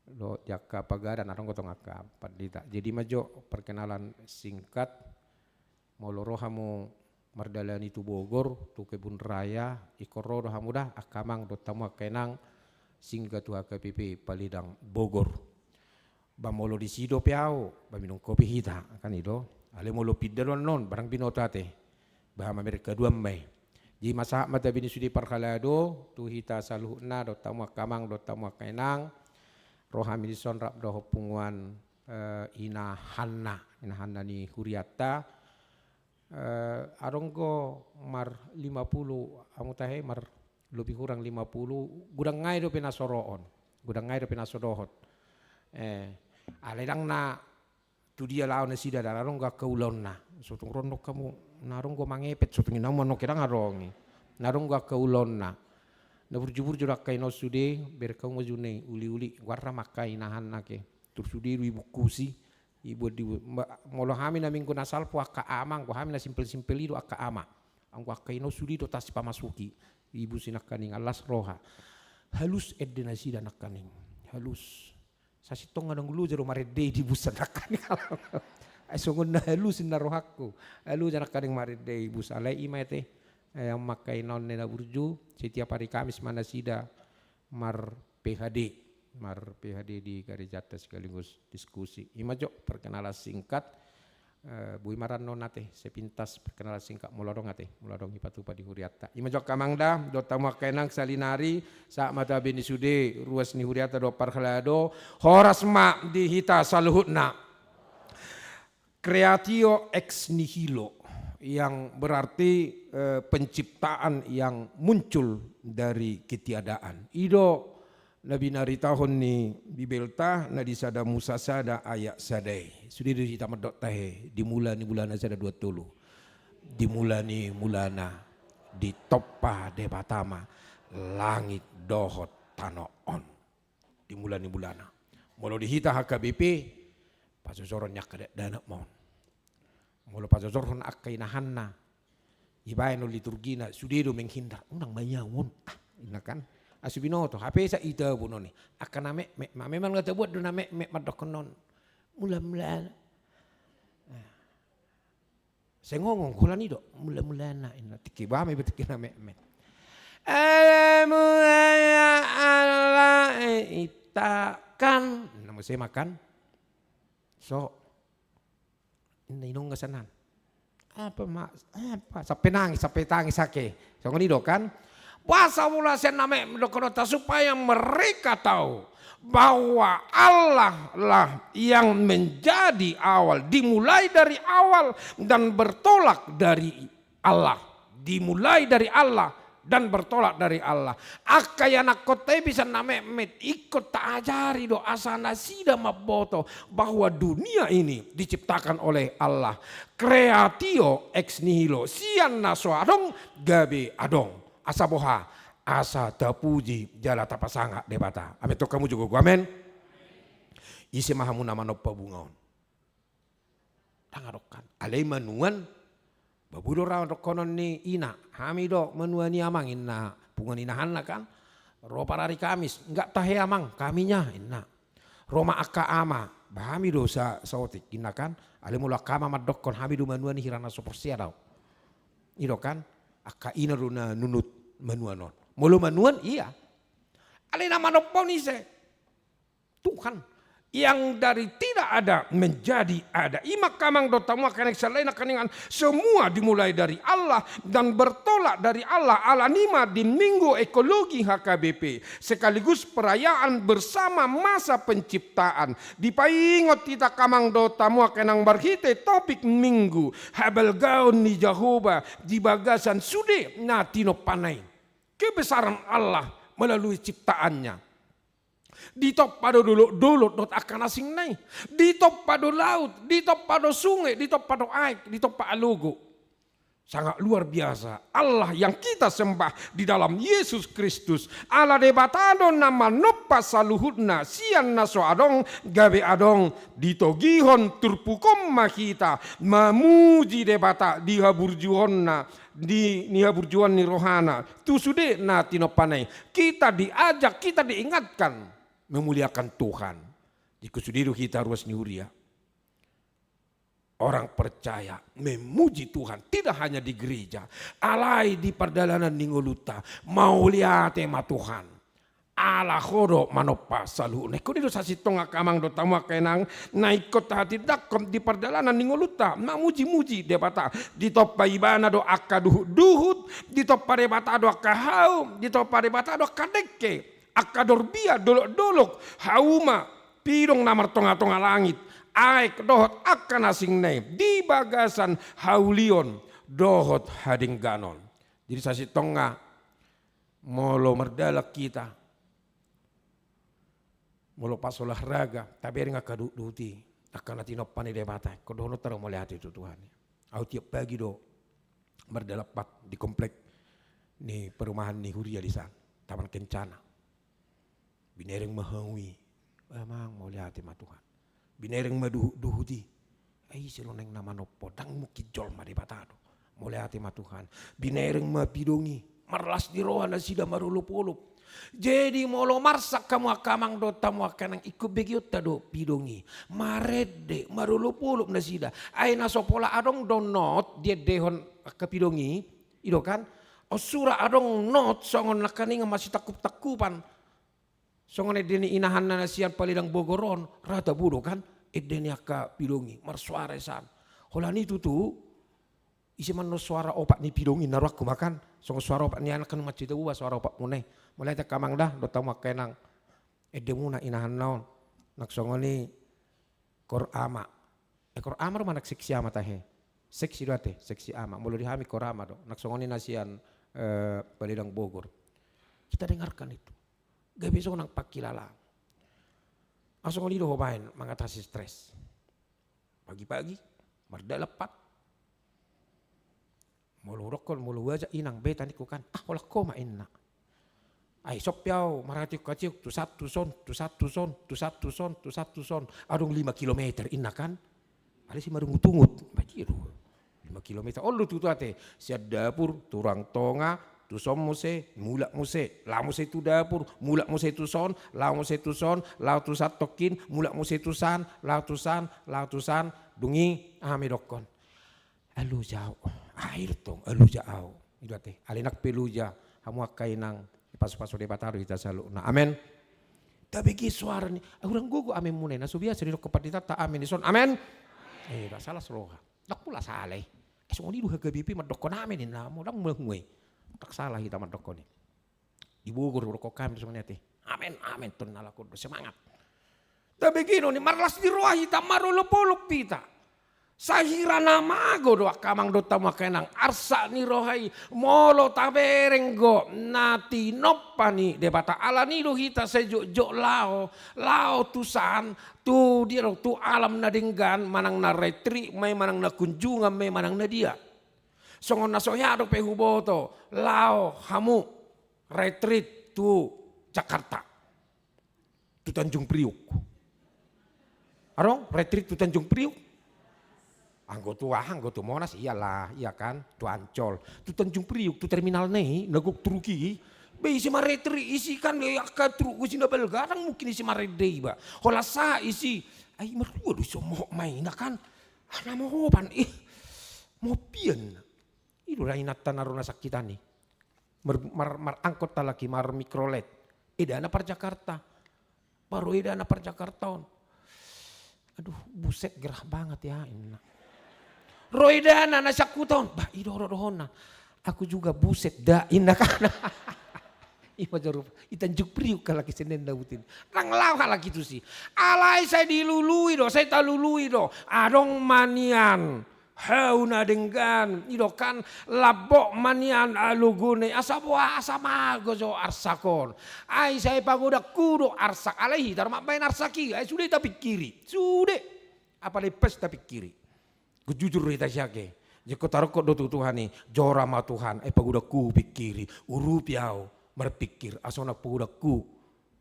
do jaka pagaran arong gotong aka Padita jadi majo perkenalan singkat molorohamu mardalani tu Bogor tu kebun raya ikoro do hamudah akamang do tamu kenang singga tu HKBP Palidang Bogor bamolo di sido piao baminong kopi hita kan ido ale molo pidalon non barang binotate bahama mereka dua mai. Di masa mata bini sudi parkalado tu hita saluhna do tamu kamang do tamu kainang rohami dison rap do punguan ina hanna ni huriata aronggo mar 50 amu tahe mar lebih kurang 50 gudang ngai do penasoroon gudang ngai do penasodohot aledang na tu dia lawan sida darong ga kaulon na sotung rondo kamu narong go mangepet sotung ina mono kedang arongi narong ga kaulon na burju-burju rakai no sude berkau ngajune uli-uli warna makai nahan nake tursudi ibu kusi ibu di molo hami na minggu nasal po aka amang ko hami na simpel-simpel itu aka ama ang akai no sudi do tas pamasuki ibu sinakaning alas roha halus edena sida nakaning halus sasitong ngadang lu jero marede di busan nakaning ay sungun na halus na rohakku halus nakaning marede ibu salai imete yang makai non nena burju setiap hari Kamis mana sida mar PHD di Garijata sekaligus diskusi. Imajo perkenalan singkat Bui Maran nonate sepintas perkenalan singkat muladong ipatupa di Huriata. Imajo kamangda do tamu kainang salinari sa mata bini sude ruas ni Huriata do parhalado horas ma di hita saluhutna. Creatio ex nihilo yang berarti penciptaan yang muncul dari ketiadaan. Ido Nabi nari tahun ni bibelta nadi sada Musa sada ayat sadai. Sudah kita medok tahe dimula ni bulana sada 20. Dimula ni mulana di topa de batama langit dohot tanoon. Dimula ni bulana. Molo dihita HKBP pasosoron nyak dana mon. Molo pasosoron akai nahanna. Ibae no liturgina sudedo menghindar unang mayawon. Inakan asubinoto HP sa ita buno ni akan ame memang ngata buat do name madokonon mula-mula saya ngomong kula ni do mula-mula na ina tikiba me betiki name mula Allah itakan namo saya makan so ini inong ngasanan apa sampai tangis sake so ngoni do kan puasa mula saya nama mendokonota supaya mereka tahu bahwa Allah lah yang menjadi awal, dimulai dari awal dan bertolak dari Allah, dimulai dari Allah dan bertolak dari Allah. Akayana kote bisa nama ikut tak ajari do asana sida maboto bahwa dunia ini diciptakan oleh Allah. Creatio ex nihilo sian naso adong gabe adong. Asa boha, asa tapuji jala tapasanga debata. Ame to kamu juga amen. Isi mahamu nama no pabungaon. Tangarokan. Alai manuan babudo ra konon ni ina. Hami do manuani amang ina pungan inahan kan. Ro parari Kamis enggak tahe amang kaminya ina. Roma aka ama bahami do sa saotik ina kan. Ale mula kama madokon hami do manuani hirana soporsia daw. Ido kan. Aka ina runa nunut manuanon. Mulu manuan iya. Alina manoponise. Tuhan yang dari tidak ada menjadi ada. Ima kamang dotamu akan eksalaina kaningan semua dimulai dari Allah dan bertolak dari Allah. Ala nima di minggu ekologi HKBP sekaligus perayaan bersama masa penciptaan. Dipaingot kita kamang dotamu akan berhite topik minggu habel gaun ni Jehovah di bagasan sude natino panai kebesaran Allah melalui ciptaannya. Di top pada dulu dot akan asing nai. Di top pada laut, di top pada sungai, di top pada air, di top pada logo. Sangat luar biasa. Allah yang kita sembah di dalam Yesus Kristus. Allah debatado nama nopa saluhutna sian naso adong gabe adong ditogihon turpukom makita mamuji debata dihaburjuhonna di nihaburjuan ni rohana. Tu sude na tinopanai. Kita diajak, kita diingatkan memuliakan Tuhan. Di kusudiru kita ruas nihuria. Orang percaya memuji Tuhan tidak hanya di gereja, alai di perdalanan ningoluta, mau lihat tema Tuhan. ala khodo manopa salu ne ko sa sitong akamang do tamu kenang naikot hati dakom di perjalanan ningoluta na muji-muji debata di topa ibana do akaduhut di topa debata do akahau di topa debata do kadeke akadorbia dolok-dolok hauma pirong namar tonga-tonga langit aek dohot akan asing ne di bagasan haulion dohot hading ganon. Jadi sa sitong molo merdalak kita molo pas olahraga taberi nga kaduti akan natinop pani debata kodono taro mo lihat itu Tuhan. Au tiap pagi do berdalapat di komplek ni perumahan ni Huria di sana Taman Kencana. Binereng mahangwi emang mau lihat ma Tuhan. Binereng maduhuti ai siloneng nama nopo dang mukijol ma debata do. Mau lihat ma Tuhan. Binereng mapidongi marlas di rohana sida marulup-ulup. Jadi molo marsak kamu akamang do tamu akanang ikut begiot tado pidongi marede marulup-ulup nasida ay nasopola adong donot dia dehon kapidongi ido kan osura adong not songon nakaninga masih takupan songon edeni inahan nasian palidang Bogoron rata budo kan edeni aka pidongi marsuara san holani itu tuh isi man suara opak ni pidongi naruak makan songon suara opak ni anak kan macita uwa suara opak muneh mulai tak kamang dah do tamu kenang edemuna inahan naon naksongoni kor ama kor ama ro manak seksi ama tahe seksi doate seksi ama mulu dihami kor ama do naksongoni nasian Palidang Bogor kita dengarkan itu gak bisa nang pakilala asongoni do hobain mengatasi stres pagi-pagi marda lepat mulu rokon mulu aja inang beta niku kan olah koma inna ay sopyaw marati kacik tu satu son adong 5 kilometer inna kan ada si marungut-ungut bajiru 5 kilometer lu tu ate siad dapur turang tonga tu som muse mulak muse la muse tu dapur mulak muse tu son la muse tu son la tu sat tokin mulak muse tu san la tu san dungi ame dokon alu jauh air tong alu jauh itu ate alinak peluja hamu kainang pas-pas udah bataru kita selalu. Nah amin. Tapi suara ni orang gugu amin mune. Nah biasa di kepadita tak amin son amin. Dah salah seloha. Tak pula salah. Semua ni dua kebipi madokon amin ni namo dang mengwe. Tak salah kita madokon ni. Di Bogor rokok kami semuanya teh. Amin ton nalaku semangat. Tapi gino ni marlas di roh hitam marulup-ulup pita. Sahira nama go do akamang do tamu kenang arsa ni rohai molo tabereng go nati nopani debata ala ni do hita sejuk lao tusan tu dia tu alam nadinggan manang na retri may manang na kunjungan may manang na dia songon na soyado pe huboto lao hamu retreat tu Jakarta tu Tanjung Priuk arong retreat tu Tanjung Priuk Anggotu Monas iyalah, iya kan, tu Ancol, tu Tanjung Priuk, tu terminal nih, nagok Truki, be isi maretri isi kan ya katru isi nabel garang mungkin isi maredei ba, hola sa isi, ay merua du somo main kan, nama hoban mau pian, itu rainatan naruna sakitani, mar angkot talaki mar mikrolet, edana par Jakarta, baru edana par Jakarta, aduh buset gerah banget ya ini. Roidana na sakuton, bah idorohona. Aku juga buset da inna kana. Ipa jarup, Tanjung Priuk kalaki Senen Dautin. Nang lawa lagi tu sih. Alai saya dilului do, saya talului do. Adong manian. Hauna denggan, ido kan labok manian alugune asabo asamago jo arsakon. Ai saya pagoda kudo arsak alaihi darma bain arsaki. Ai sudah tapi kiri. Sudah. Apa lepes tapi kiri. Jujur kita siake, jika tarokot do Tuhan ni, jora ma Tuhan, paguda ku pikiri, urupiau berpikir, asona paguda ku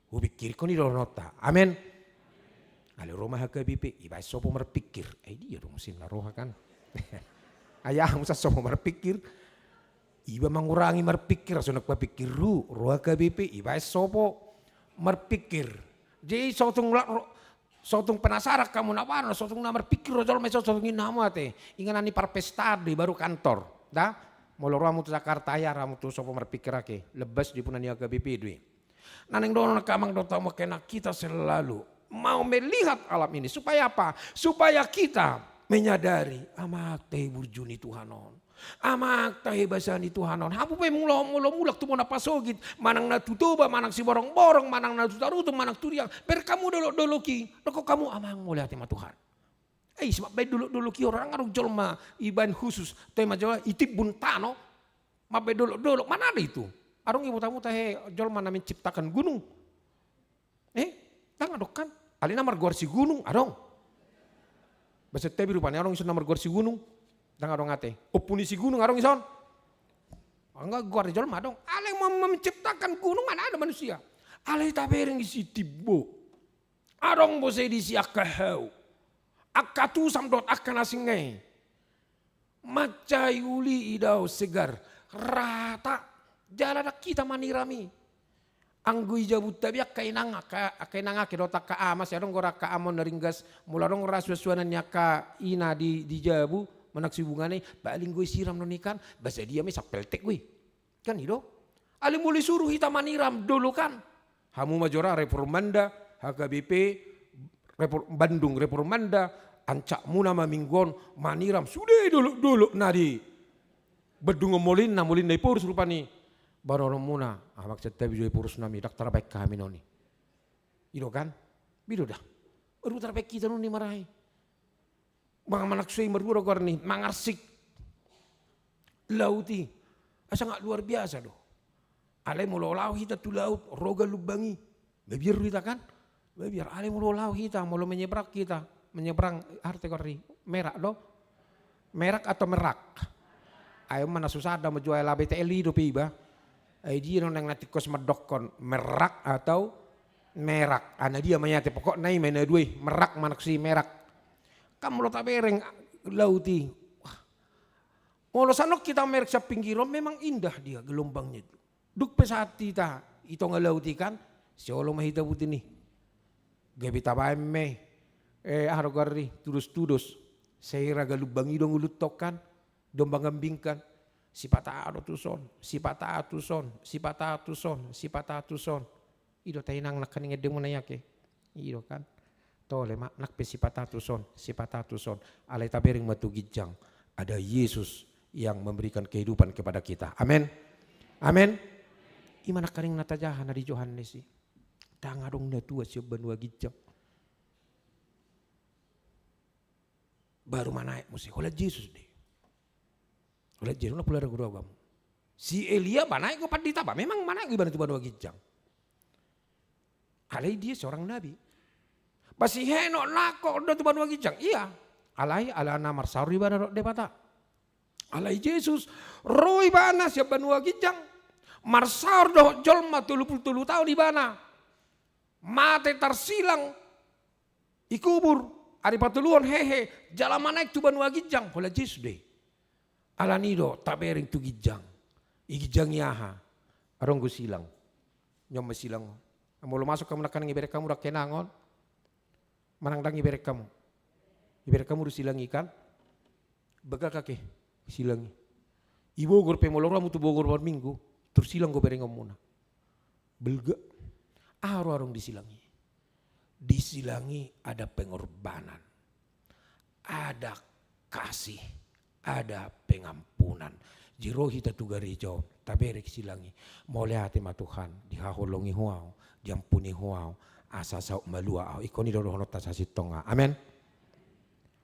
pikiri, kau ni do nota, amin. Ale Roma HKBP, iba sopo berpikir, dia dong mesin la roha kan, ayah musa sopo berpikir, iba mengurangi berpikir, asona berpikir roha HKBP, iba sopo berpikir, jadi sotung penasaran kamu nak sotung nama pikir rojol meso sotung nama teh ingan ani parpestadi baru kantor dah molo ramu tu Jakarta ya ramu tu sopo berpikir ake lebas di punani HKBP dui Naneng dono kamang do tamu kena kita selalu mau melihat alam ini. Supaya apa? Supaya kita menyadari amak tahi burjuni Tuhanon. Amak tahi basani Tuhanon. Hapu pe mulak tu mona pasogit. Manang natutuba, manang si borong-borong, manang natutarutu, manang turiang. Per kamu dolo ki. Doko kamu amang mulai tema Tuhan. Sebab baik dulu ki orang arung jolma iban khusus. Tema Jawa itip buntano. Mabe dolo mana ada itu? Arung ibu tamu tahe jolma namin ciptakan gunung. Tang adok kan? Alina margor si gunung, adong. Bahasa tebi rupanya arung ison margor si gunung. Tang adong ate. Opuni si gunung arung ison. Enggak gor di jolma adong. Ale mau menciptakan gunung mana ada manusia. Ale tabering isi tibo. Arong bose di si akahau. Akatu samdot akan asingai. Macai uli idau segar. Rata. Jalan kita manirami. Anggui jabut tabiak kainanga kedota ka amas adong gora ka amon naringgas mularong rasuasuanannya ka ina di jabu manaksi bungane baling gue siram nonikan bahasa dia me sapeltek gue. Kan itu. Ali mulai suruh kita maniram dulu kan. Hamu majora reformanda HKBP Bandung reformanda ancak muna maminggon maniram sudah dulu nadi. Bedung molin dai purus rupani. Baru orang muna, amak cerita bijoi purus nami, dak terbaik kami noni. Itu kan, bido dah. Baru terbaik kita noni marahi. Bang manak suai mergura korni, mangarsik. Lauti, asa nggak luar biasa doh. Ale mulu lau kita tu laut, roga lubangi. Bebiar kita kan, bebiar. Ale mulu lau kita, mulu menyeberang arti korni, merak doh. Merak atau merak. Ayo mana susah ada menjual BTL do piba. Dia nong natikos medokon merak atau merak. Ana dia menyate pokok nai mana duit merak manak si merak. Kamu lo tak bereng lauti. Molo sanok kita merak sa pinggiron memang indah dia gelombangnya itu. Duk pesati ta itu ngalauti kan. Si olo mahita putih nih. Gebita baeme. Harogari tudus. Saya galubangi dong ulutok kan. Dombang ngambingkan. Sipata atuson. Ido tainang nakaning edemo na yake. Ido kan. Tole mak nakpe sipata atuson. Alay tabering matugijang. Ada Yesus yang memberikan kehidupan kepada kita. Amin. Imana karing natajahan na di Yohanes sih. Tangadong na tua siya banua gijang. Baru manaik musi. Hola Yesus deh. Ulah jadi na pula guru agam. Si Elia mana ko pandita ba? Memang mana ibarat tu banua gijang. Alai dia seorang nabi. Basi henok nako do tu banua gijang. Iya. Alai ala namar sauri bana de bata. Alai Yesus roi bana siap banua gijang. Marsaur do jolma 30 tahun di bana. Mate tersilang ikubur ari patuluan hehe jalan naik tu banua gijang. Hola Yesus deh. Alanido tak bering tu gijang. Igijang yaha. Arong silang. Nyom masilang. Amolo masuk kamu nakan ngiberek kamu rak kenangon. Manangdang ngiberek kamu. Iberek kamu du silang ikan. Bega kake silangi. Ibogor pe molora mutu bogor bar minggu. Terus silang go bereng omuna. Belga. Arong disilangi. Disilangi ada pengorbanan. Ada kasih. Ada pengampunan. Jiro hita tugari jauh. Taberek silangi. Mole hati ma Tuhan. Dihaholongi huau. Diampuni huau. Asa sauk malua au. Ikoni doro honot tasasi tonga. Amen.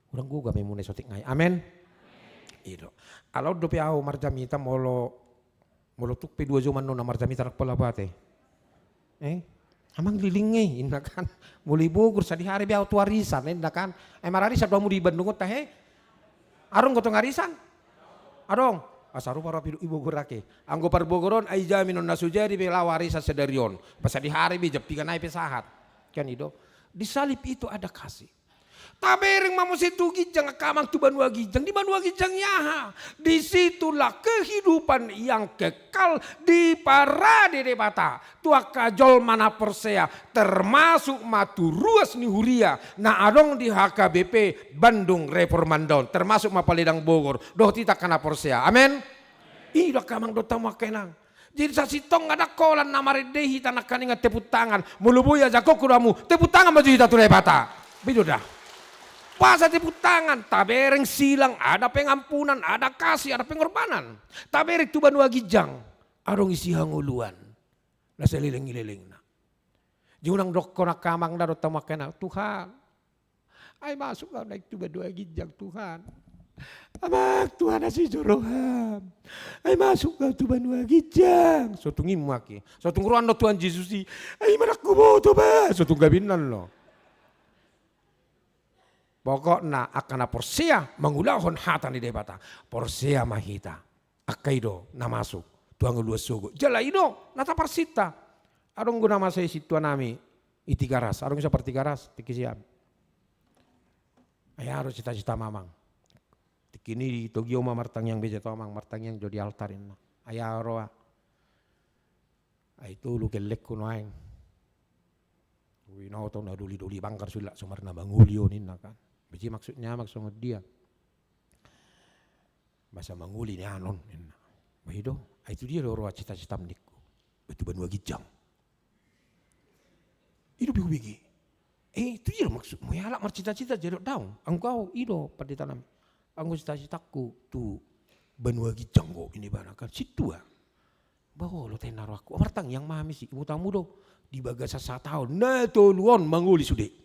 Urang gua kami mune sotik ngai. Amen. Ido. Alau dope au marjamita molo tukpe 2 zaman nona marjamita rak pala bate. Amang lilinge inna kan. Muli Bogor sa di hari biau tuarisan inna kan. Marari sa domu di Bandung tahe. Arong gotong arisan? Arong. Asaru para ibu gurake. Anggo parbogoron ay jaminon nasujari be lawarisa sedarion. Pas di hari bi jepikan ay pesahat. Kan itu. Di salib itu ada kasih. Tabering mamusi tu gijang kamang tu banua gijang. Di banua gijang yaha. Disitulah kehidupan yang kekal di parade debata. Tua kajol mana persea. Termasuk matu ruas ni huria. Na adong di HKBP Bandung Reformandon. Termasuk Mapaledang Bogor. Doh tita kana persea. Amin. Ida kamang dotang makenang. Jadi sa sitong ada kolan na maridehi tanak kaninga tepuk tangan. Mulubuya jako kuramu tepuk tangan maju hita tulay bata. Bido dah. Pasa tepuk tangan, tabereng silang, ada pengampunan, ada kasih, ada pengorbanan. Tabereng tuban wagijang, arong isi hanguluan. Nasa liling-ililing na. Junang dok na kamang darot tamakena, Tuhan, ay masuk ka naik tuban wagijang Tuhan. Amak Tuhan nasi joroham. Ay masuk ka tuban wagijang. So tungin mo aki. So tungruan no Tuhan Yesus si, ay manakubo to ba? So tunggabinan lo. Pokoknya akan porsia mengulahon hatan di debata. Porsia mahita. Akaido na masuk. Tuang luas sugo. Jala ido nata parsita. Arong guna masa situa nami itigaras. Arong seperti garas tikisiam. Ay harus cita-cita mamang. Tikini di Tokyo martang yang beja tomang martang yang jadi altarin. Ay aroa. Ay tulu kelek kuno aing. Wino to na duli-duli bangkar sulla sumarna mangulio ninna kan. Biji maksudnya maksud dia. Masa manguli ni anon. Bahido, itu dia roa cita-cita meniku. Betu banua gijang. Itu bigi. Itu dia maksud. Mau halak marcita-cita jerok daun. Engkau ido pada tanam. Anggo cita-citaku tu banua gijang kok ini banakan situ ah. Bawa lo tenar aku. Amartang yang mami si ibu tamu do di bagasa 1 tahun. Nah toluan manguli sude.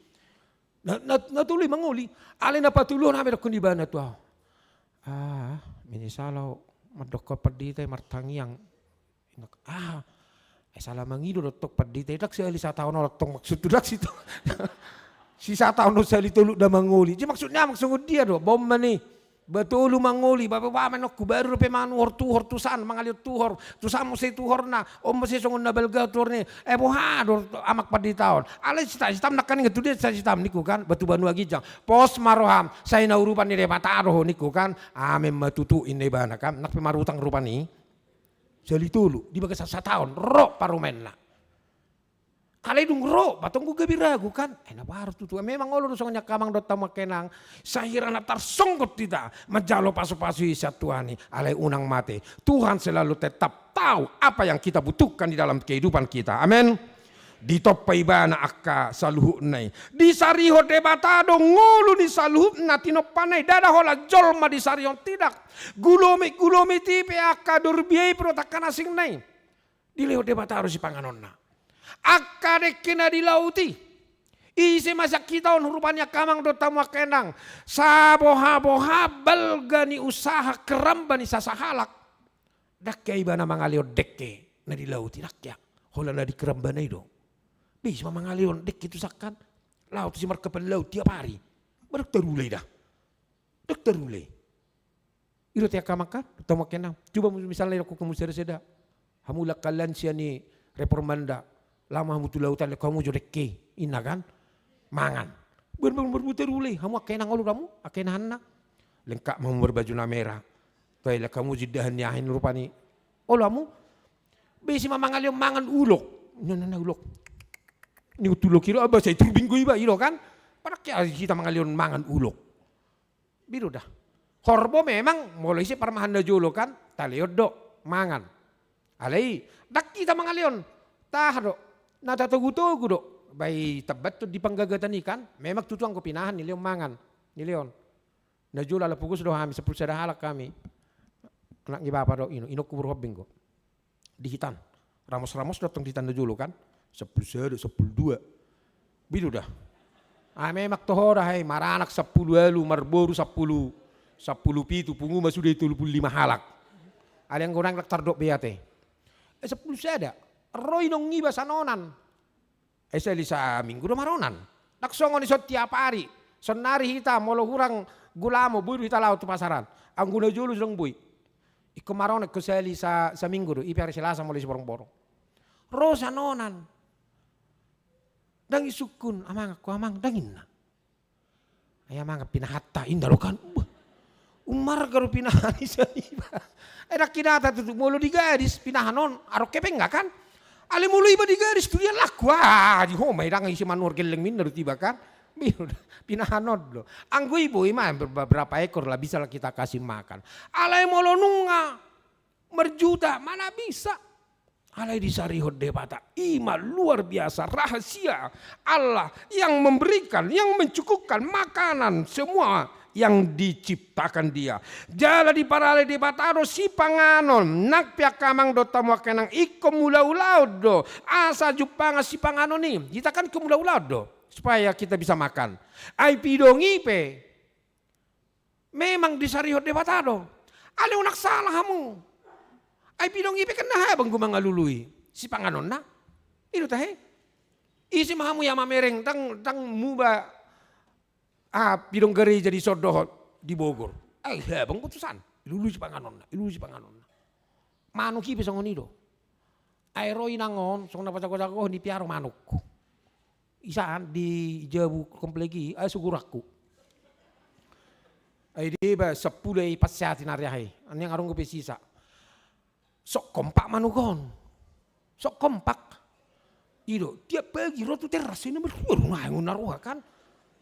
Natuli manguli. Alin na patulon namin ako ni ba na to. Minisalaw madokot paditay martangyang. Salah mangido dotok paditay. Dak siya 1 tahun na tong maksud dak sito. Si 1 tahun na siya litulog na manguli. Di maksudnya maksud dia do. Bom mani. Betul manguli, bapak manok baru pe manu hortusan mangalir tuhor, tusan mo say tuhor na, mo say songon na belgator ni, bohador amak padi taon. Alay sitam nakaning itu dia sitam niku kan, batu banu agijang. Pos maroham, say na urupan ni debataro niku kan, amen matutu ini bana kan, nak pemarutang rupan ni. Salitulu, di bagas 1 tahun, ro parumen na. Kalay dung ro, batong ko gabirago kan. Naparo tutu. Memang olo soalnya kamang dot tamakenang. Sahira na tarsonggot tidak. Majalo paso-paso isa Tuhani. Alay unang mati. Tuhan selalu tetap tahu apa yang kita butuhkan di dalam kehidupan kita. Amin. Di topai bana akka saluhu nai. Di sariho debatado ngulu di saluhu na tinopanay. Dada hola jolma di sariho tidak. Gulomi tipe akka durbiay pro takkan asing nai. Di leho debatado si panganon na. Akadek kena dilauti. Isi masa kita on rupanya kamang dota makenang. Saboha-boha balgani usaha kerambani sasahalak. Dakkya ibana mangalio dekke na dilauti dakya. Hola na di kerambana itu. Bis mangalio dek itu sakan. Laut si markapan laut tiap hari. Baru terulai dah. Dek terulai. Iro tiap kamang kan dota makenang. Coba misalnya aku kamu seda. Hamulak kalian siya ni reformanda. Lama mutu lautan kamu jodekke ina kan mangan berbuter uleh kamu akenang olu kamu akenahan na lengkap mau berbaju na merah toilet kamu jidahan yahin rupani olamu besi mamangal mangan ulok nana ulok ni utulok kiro aba saya turbinggo iba iro kan pada kita mangalion mangan ulok biru dah horbo memang mulai si parmahanda jolo kan taliod do mangan alai dak kita mangalion tah do natatugu-tugu do. Bay tabat to di panggagatan ikan. Memang tutuang ko pinahan ni Leon mangan. Ni Leon. Najula la pugos do kami 10 halak kami. Anak ni bapa do ino kubur hobing ko. Di hitan. Ramos-ramos datang di hitan najulo kan. 10 2. Bidu dah. Memang tohora hai maranak 10 alu marboru 10 pitu pungu masudah 35 halak. Ada yang kurang laktar do beate. 10 ada. Roy nong ngiba sanonan. Saya lisa minggu do maronan. Naksongon iso tiap hari. Sonari hita molo hurang gulamo buru hita laut pasaran. Ang guna julu dong bui. Iko maronan ko saya lisa sa minggu do. Ipi Selasa molo si borong-borong. Ro sanonan. Dang isukun amang ko amang dangin na. Ay amang pinahata indalo kan. Umar garo pinahan isa iba. Ay nakinata tutu molo di gadis pinahanon. Aro kepeng nga kan. Ali mulu iba di garis tu dia laku di homay dang isi manur geleng min tiba kan pinahanod lo anggo ibu ima beberapa ekor lah bisa lah kita kasih makan alai molo nunga merjuta mana bisa Alai disarihod debata, ima luar biasa rahasia Allah yang memberikan, yang mencukupkan makanan semua yang diciptakan dia. Jala di parale debatado si panganon, nak pia kamang do tamu kenang iko mula-ulau do, asa jupanga si panganon ni, kita kan ke mula-ulau do, supaya kita bisa makan. Ai pidongi pe, memang disarihod debatado, ale unak salah kamu. Ay pidong ipi kan na habang gumangalului. Si panganon na. Ito tahe. Isi mahamu ya mamereng tang muba pidong gereja di Sodohot di Bogor. Ay habang putusan. Ilului si panganon na. Ilului si panganon na. Manuk ipi sangon ido. Ay roi nangon song napasako-sako ni piaro manuk. Isaan di Jabu komplegi ay sugurakku. Ay di ba 10 pasyati nariyahe. Ano yung arong ko pesisa. Sok kompak manukon, sok kompak. Ido dia pergi rotu teras ini berurungai naruh kan.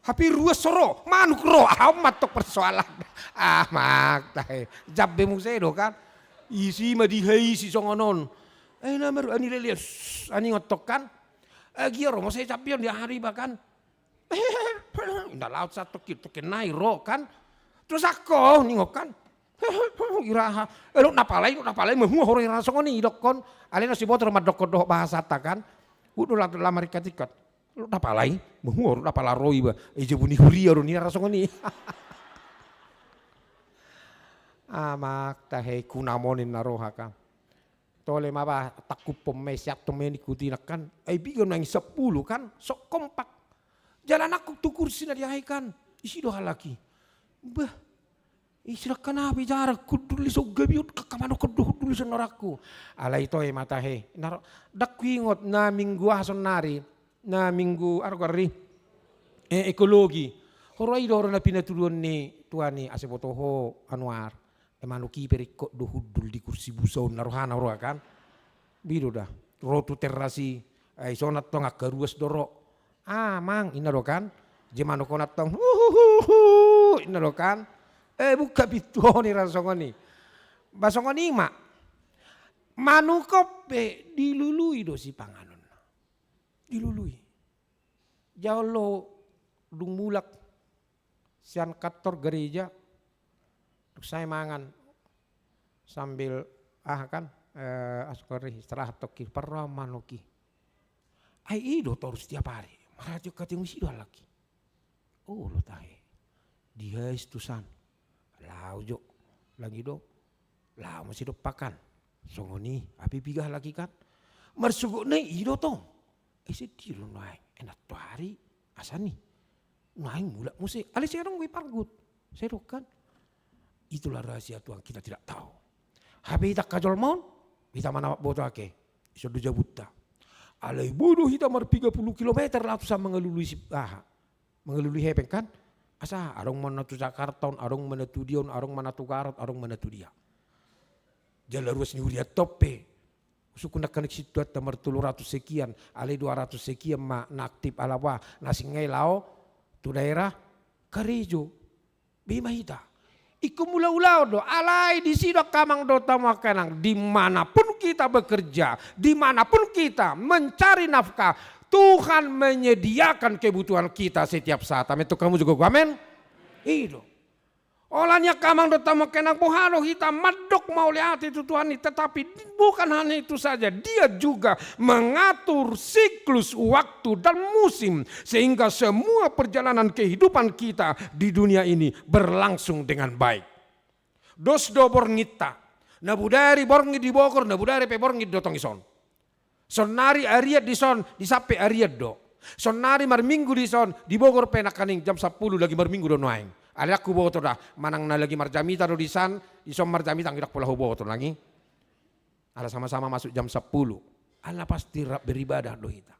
Hampir ruas soro manuk ro amat tok persoalan. Mak tahe jabbe musedo kan. Isi madi hai si songonon. Namer ani lihat ani ngotok kan. Gioro mo saya capion dia hari bahkan. Indah laut satu gitu kenai ro kan. Terus aku ningok kan. Iraha, lu napalay mahu hore rasong ni dokon, alena si botol madok bahasa takan, udah lamar ikat, lu napalay mahu napala roi ba, jebuni huria ro ni rasong ni. Amak tahe kunamonin naroha kan, tole maba takup pemesiak temen ikuti kan, bigon nang 10 kan, sok kompak, jalan aku tuh kursi na diahaikan, isi doa lagi, bah. Isra kana bicara kudul so gabiut kakamano kudul sa norakku. Alay to matahe. Dakwingot na minggu hason nari na minggu argari ekologi. Horai doro na pinatuduan ni tuani asebotoho Anwar. Manuki perikot do hudul di kursi busau naruhana ro kan. Bido dah. Rotu terasi ay sonat to ngakaruas doro. Mang inaro kan. Jemano konat tong inaro kan. Buka bituoni rasongoni. Basongoni mak. Manukope dilului do si panganon. Dilului. Jauh dung mulak sian kantor gereja. Saya mangan sambil kan askori istirahat toki perra manuki. Ai ido terus setiap hari. Marajo kating sido lagi. Oh lo tahe. Dia istusan. Lau jo lagi do, lau masih do pakan, songoni api pigah lagi kan, mersuguk nih ido tong, sedih lo naik, enak tuh hari asani, naik mulak musik, alis sekarang gue pargut, serok kan, itulah rahasia Tuhan kita tidak tahu. Habis kita kajol mon, kita mana boto ake, sudah jabuta, alai bodoh kita mar 30 kilometer lah tuh mengelului si mengelului hepeng kan. Asa arong manatu Jakarta, arong manatu Dion, arong manatu Garut, arong manatu dia. Jalan ruas ni huria tope. Suku nak kanek situ tamar 300 sekian, ale 200 sekian ma naktif alawa nasingai lao tu daerah Karejo. Bima hita. Iku mula-ulau do, alai di sidok kamang do tamakanang, dimanapun kita bekerja, dimanapun kita mencari nafkah, Tuhan menyediakan kebutuhan kita setiap saat. Amin. Itu kamu juga amin. Itu. Olanya kamang dotama kenang bohano kita madok mau lihat itu Tuhan ini. Tetapi bukan hanya itu saja. Dia juga mengatur siklus waktu dan musim. Sehingga semua perjalanan kehidupan kita di dunia ini berlangsung dengan baik. Dos do borngita. Nabudari borngi di Bogor, nabudari pe borngi dotong ison. Sonari ariat di son, di sape ariat do. Sonari marminggu di son, di Bogor penak kaning jam 10 lagi marminggu do noaing. Ali aku bawa dah, manang na lagi marjamita do di san, di son marjamita ngidak pula bawa to lagi. Ada sama-sama masuk jam 10. Ala pasti beribadah do kita.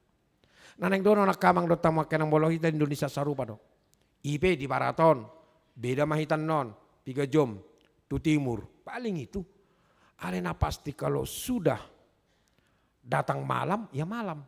Naneng dono nak kamang do tamu kenang bolo kita Indonesia sarupa do. IP di Baraton, beda mahitan non, 3 jam, tu timur, paling itu. Alena pasti kalau sudah datang malam, ya malam.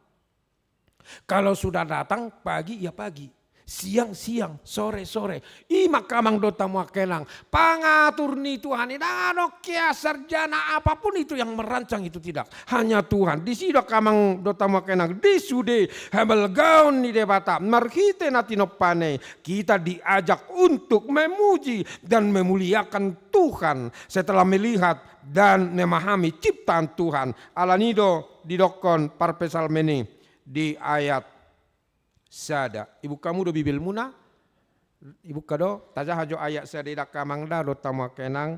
Kalau sudah datang pagi, ya pagi. Siang-siang, sore-sore, ima kamang dota mua kenang, pangatur ni Tuhan, idano kia sarjana apapun itu yang merancang itu tidak, hanya Tuhan. Di sido kamang dota mua kenang, di sude hebel gaun ni debata, marhite natino pane, kita diajak untuk memuji dan memuliakan Tuhan setelah melihat dan memahami ciptaan Tuhan. Alanido didokon parpesal meni di ayat sada. Ibu kamu do bibil muna, ibu kado taja hajo ayat sada dak kamang da do tamu kenang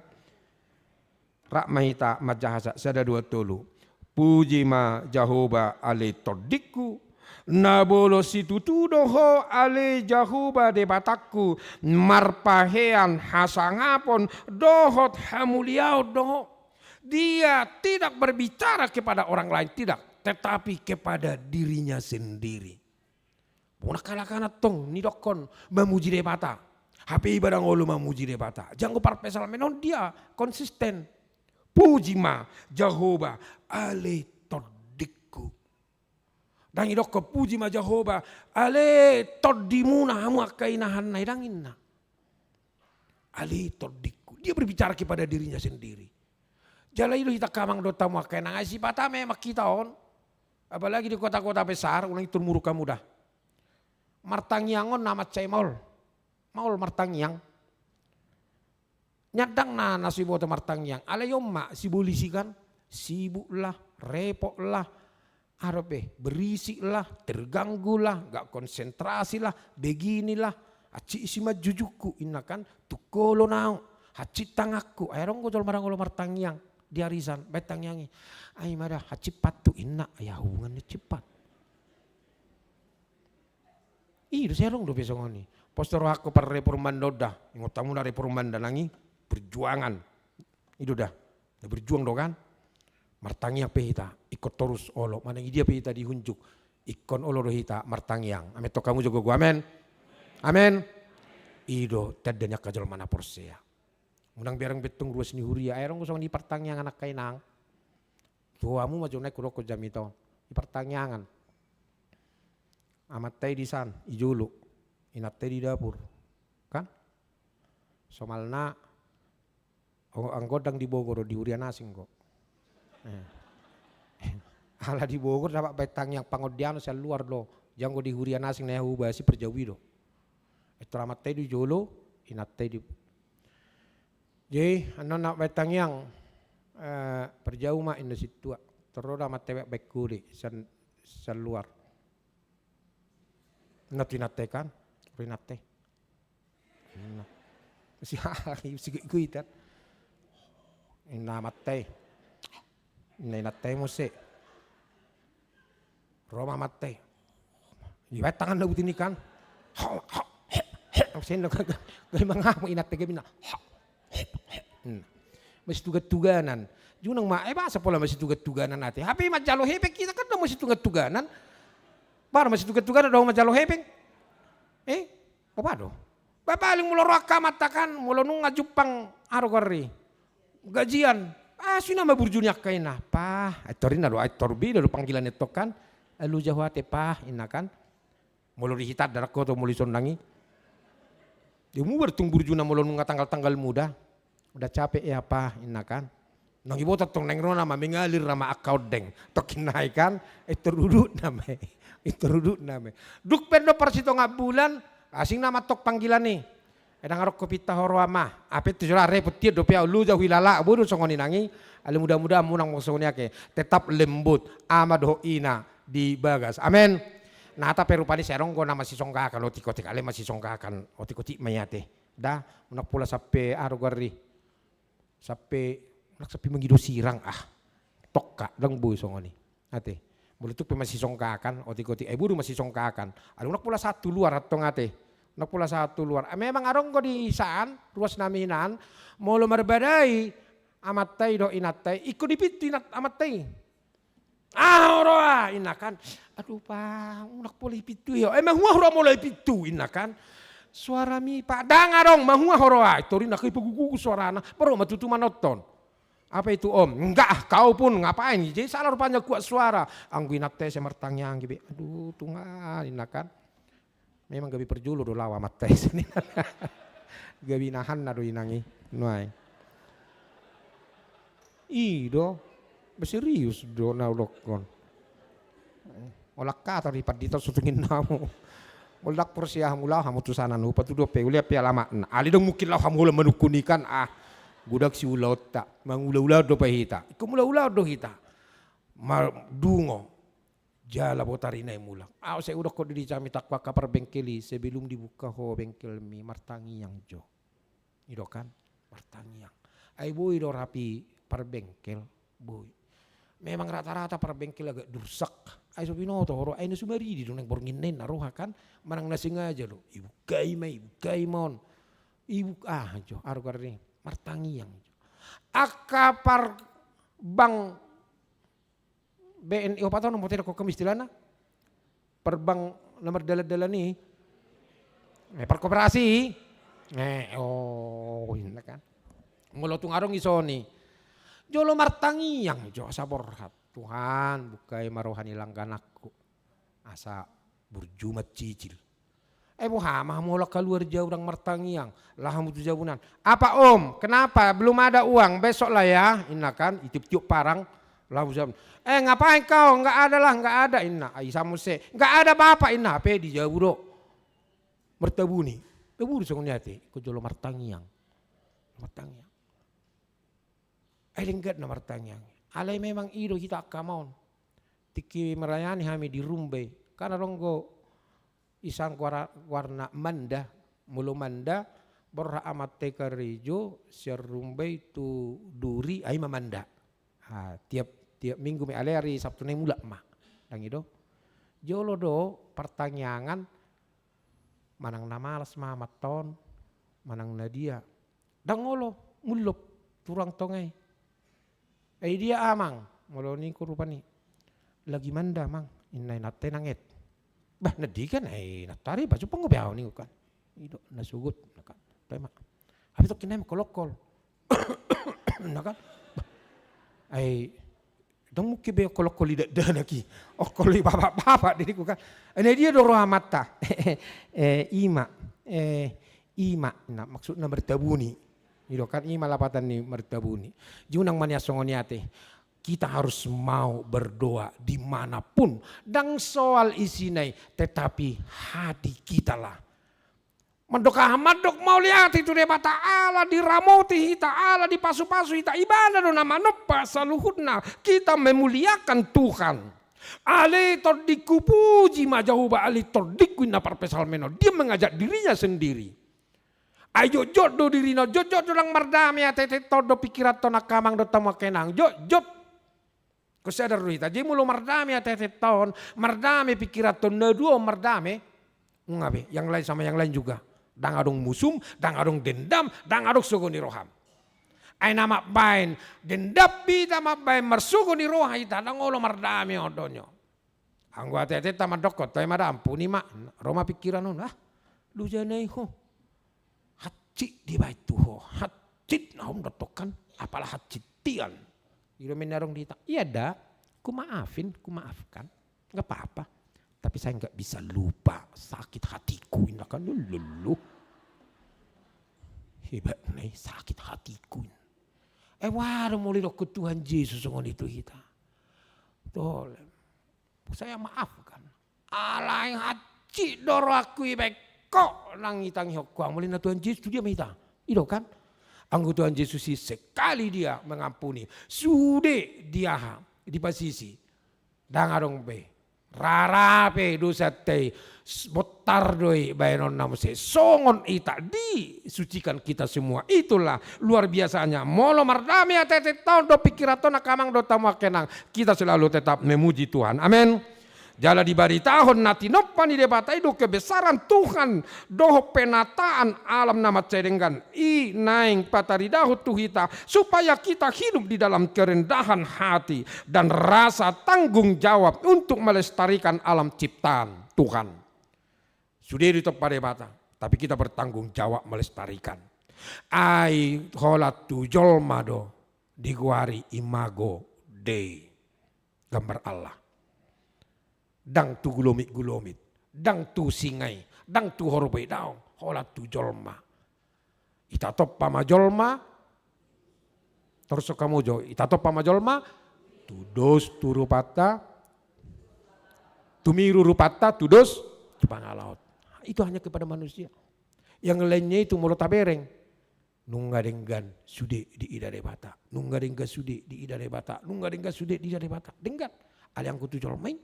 rak mahita majahasa sada 2 tolu. Puji ma Jahoba ale todiku, nabolo situtu doho ale Jahoba de bataku, marpahean hasangapon dohot hamuliau doho. Dia tidak berbicara kepada orang lain, tidak, tetapi kepada dirinya sendiri. Puna kala-kala tong ni dokon memuji debata. HP ibadah ngolu memuji debata. Jangan parpesal menon dia konsisten. Puji ma Jahoba ale todiku. Dan idokko puji ma Jahoba ale todimuna hamu kainahan na idangin na. Ale todiku. Dia berbicara kepada dirinya sendiri. Jala itu kita kamang dota mu kainang asi patame makita on. Apalagi di kota-kota besar ulang itu muru kamu dah. Martangyangon nama cai maul martangyang. Nyadang na nasibo te martangyang. Alayom ma sibulisi kan, sibuk lah, repot lah, arabe berisik lah, terganggu lah, gak konsentrasi lah, beginilah. Aci isi majujuku inakan tukolo nau, haci tangaku. Airong gojol marangolo martangyang di arisan, betangyangi. Ay mada haci patu inna, ayah hubungannya cepat. Iya, serong do besok ini. Postor aku per reformanda dah, ngotamu dari reformanda nangi perjuangan. Itu dah, berjuang do kan. Martangyang pehita, ikut terus olo. Mana dia pehita dihunjuk, ikon olo rohita martangyang. Ame to kamu juga gua amen. Amen. Ido tadanya kajal mana porsea. Munang berang betung ruas ni huria. Airong gusong di pertangyang anak kainang. Tuamu maju naik kuroko jam itu. Di pertangyangan. Amat di san, ijulu, inat di dapur, kan? Somalna, anggodang di Bogor di Urian asing kok. Ala di Bogor dapat betang yang pangodiano sel luar lo, jangan di Urian asing na ubah si perjauhi do. Itu amat di julu, inat di. Jadi, anu nak betang yang perjauh mah indah situ, terus amat tebek bekuri sel luar. Nati kan, rinate. Si hari si kuitat. Ina mate. Ina nate mo se. Roma mate. Ibat tangan na butin ikan. Ang sendo kay mga mo inate gabi na. Masih tugat-tuganan. Yun ang bahasa pula masih tugat-tuganan natin. Happy majalo hepek kita kan masih tugat-tuganan. Baru masih tugas-tugas ada majalo hepeng. Apa do? Bapaling mulo raka matakan mulo nung ngajupang arogari. Gajian. Sina maburjunya kaina. Pa, atorina do atorbi do panggilan itu kan. Lu jawate pa inakan. Mulo dihitat darak ko to muli sondangi. Dia mu bertung burjuna mulo nung tanggal-tanggal muda. Udah capek ya pa inakan. Nang ibu tong neng rona mengalir nama akaudeng. Tokinai kan. Teruduk namanya. Itu ruduk name. Duk pendo persito nga bulan, asing nama tok panggilan nih. Edang arok kopita horwama. Apa itu jora repot dia dopia lu jauh hilala buru songoni nangi. Ale mudah-mudahan munang mosongoni ake. Tetap lembut amad hoina di bagas. Amin. Nah ta perupani serong go nama si songkakan otik-otik ale masih songkakan otik-otik mayate. Dah unak pula sampai arogari. Sampai unak sampai mengido sirang Tokka dang boy songoni. Ate. Bulutuk masih songkakan, otik-otik, buru masih songkakan. Ada unak pula satu luar atau ngate, unak pula satu luar. Memang arong ko di saan, ruas naminan, molo marbadai, amatay do inatay, ikut dipitu inat amatay. Oroa inakan, aduh pa, unak pula ipitu yo. Mahua horo mula ipitu inakan. Suara mi padang arong, mahua horoa, itu rin ako ipagugugu suara na, baru matutu manoton. Apa itu om? Enggak, kau pun ngapain? Jadi salah rupanya kuat suara. Angguinate semertangnya gibi. Aduh, tungan inakan. Memang gabi perjulu do lawa mata sini. Gabi nahan na do inangi. Nuai. Ido. Beserius do na ulokon. Olak kata ripat dito sutungin namo. Olak persiah mula hamu tusanan upa tu do pe ulia pe lama. Ali dong mungkin lah hamu menukunikan gudak si ulau tak mangula-ula do pa hita. Iku mula-ula do hita. Dungo. Jala botarina mulak. Saya udah kok di jami takwa kapar bengkeli sebelum dibuka ho bengkel mi martangi yang jo. Ido kan martangi yang. Ai boy do rapi par bengkel boy. Memang rata-rata par bengkel agak dursak. Ai so binoto horo ai sumari di doneng bornginen naroha kan manang nasingaja lo. Ibu gai mon. Ibu jo argar ni martangi yang jo. Akapar bang BNI apa tahu nomor tidak kok kemistilana perbang nomor dala-dala nih perkoperasi ini kan ngolotung arong isoni jolo martangi yang jo saborhat Tuhan bukai marohani langganakku asa burjumat cicil buhamah mulak keluar jauh orang martangi yang lah mutu jaunan apa om kenapa belum ada uang besok lah ya kan itip-tiup parang lah ngapain kau? Enggak ada inna. Aisyah muse, enggak ada bapak inna. Pe di jauh do. Mertabu ni. Tebu di songnya te. Ko jolo martangiang. Martangiang. Lenggat na martangiang. Alai memang ido kita kamon. Tiki merayani kami di rumbe. Karena ronggo isang warna manda. Mulu manda. Borra amat teka rejo. Siar rumbe tu duri. Ay mamanda. Tiap minggu me aleri Sabtu nai mulak mah. Dang itu. Jolo do pertanyaan manang na malas mamat ton manang na dia. Dang ngolo ngulup turang tongai. Dia amang ngolo ni kurupani. Lagi manda mang inay natte nanget. Bah nadikan natari baju pengobiaw ni kan. Ido nasugut nakan. Tema. Habis itu kinay makolokol. Nakan. Dong mungkin be kolok lidak dah lagi. Koli bapak diriku kan. Ini dia doro mata. Ima. Nah maksudnya mertabuni. Itu kan ima lapatan ni mertabuni. Junang mania songoniate. Kita harus mau berdoa dimanapun. Dan soal isinai. Tetapi hati kita lah. Mandok mau lihat itu deba ta'ala diramoti hita ta'ala dipasu-pasu hita ibadah do nama nopa saluhutna kita memuliakan Tuhan. Ali tordiku puji majahuba ali tordiku ina parpesal meno dia mengajak dirinya sendiri. Ayo jodoh dirino jodoh lang mardami atete todo pikirat to nakamang do tamo kenang jodoh. Kau sadar hita jadi mulu mardami atete ton mardami pikirat to neduo mardami ngabe yang lain sama yang lain juga. Dang adong musum, dang adong dendam, dang adong sugoni roham. Ay nama bain dendam bita mabain marsugoni roha ita dang olo mardami odonyo. Anggo ate tamadokot tay madampuni mak Roma pikiran nun lu janai ho. Hacit di baitu ho. Hacit naum dotokan apalah hacitian. Iro menarong dita. Iya dah, ku maafkan. Enggak apa-apa. Tapi saya nggak bisa lupa sakit hatiku ini kan lulu hebat nih sakit hatiku. Waduh mulai ke Tuhan Yesus ngon itu kita. Tuh, saya maafkan. Alai hati doro aku ibek kok nangitangi hokwa mulai na Tuhan Yesus dia minta. Itu kan? Anggo Tuhan Yesus sekali dia mengampuni. Sude dia di posisi. Dangarong be. Rarape dosa tei botar doi bayanon namuse songon ita disucikan kita semua. Itulah luar biasanya molo mardami atete tahun do pikirato nakamang do tamu kenang kita selalu tetap memuji Tuhan. Amin. Jala di bari tahun nati nopani debata itu kebesaran Tuhan doho penataan alam nama cedenggan i naing patari dahut tuhita supaya kita hidup di dalam kerendahan hati dan rasa tanggung jawab untuk melestarikan alam ciptaan Tuhan. Sudah itu pada debata, tapi kita bertanggung jawab melestarikan. Ai holat tu jolmado diguari imago Dei gambar Allah. Dang tu gulomit, dang tu singai, dang tu horbe daong hola tu jolma. Ita toppa ma jolma terus kamu jo ita toppa ma jolma tu dos tu rupata tu miru rupata tu dos tu pangalaut. Itu hanya kepada manusia. Yang lainnya itu mulut tabereng. Nungga denggan sude di ida debata. Nungga denggan sude di ida debata. Nungga denggan sude di ida debata. Denggan. Aliang kutu jolmain.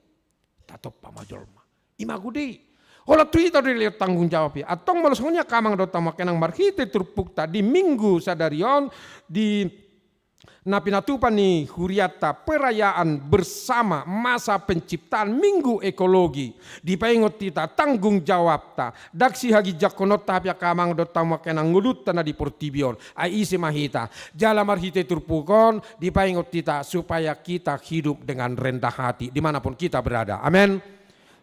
Tatop pama jolma. Ima gudi. Hola tu itu dilihat tanggung jawab ya. Atong malusnya kamang dotama kenang marhite turpukta di minggu sadarion di napinatupan ni huriata perayaan bersama masa penciptaan minggu ekologi dipaingot kita tanggung jawab ta daksi hagi jakonot tapya kamang dotama kenang ngulut tanah di portibion ai isi mahita jala marhite turpukon dipaingot kita supaya kita hidup dengan rendah hati dimanapun kita berada. Amin.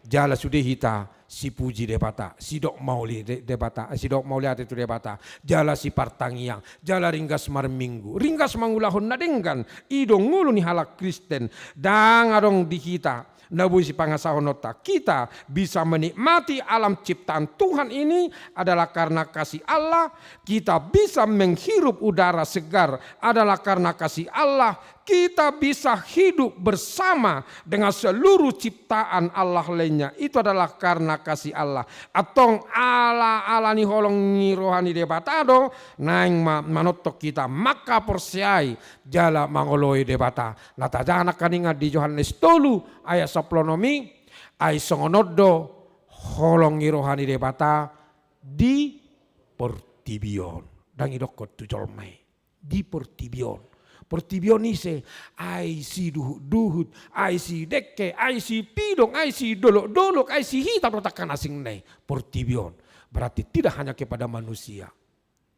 Jala sudah hita si puji debata, si dok mauli debata, si dok mauli ate tu debata, jala si partangiang, jala ringgas mar minggu, ringgas mangulahon nadenggan, idong ngulu ni halak Kristen, dang adong di kita, nabu si pangasahon nota, kita bisa menikmati alam ciptaan Tuhan ini adalah karena kasih Allah, kita bisa menghirup udara segar adalah karena kasih Allah, kita bisa hidup bersama dengan seluruh ciptaan Allah lainnya. Itu adalah karena kasih Allah. Atong ala ni holong ni rohani debatado naing manotok kita maka persiai jala mangoloi debata. Nata jana kaninga di Yohanes 3 ayat 10 ay songonodo holong ni rohani debata di portibion. Dang idokot tu jolmai di portibion. Portibionise, ai si duhut, ai si dekke, ai si pidong, ai si dolok, ai si hitam rotakan asing nei. Portibion berarti tidak hanya kepada manusia.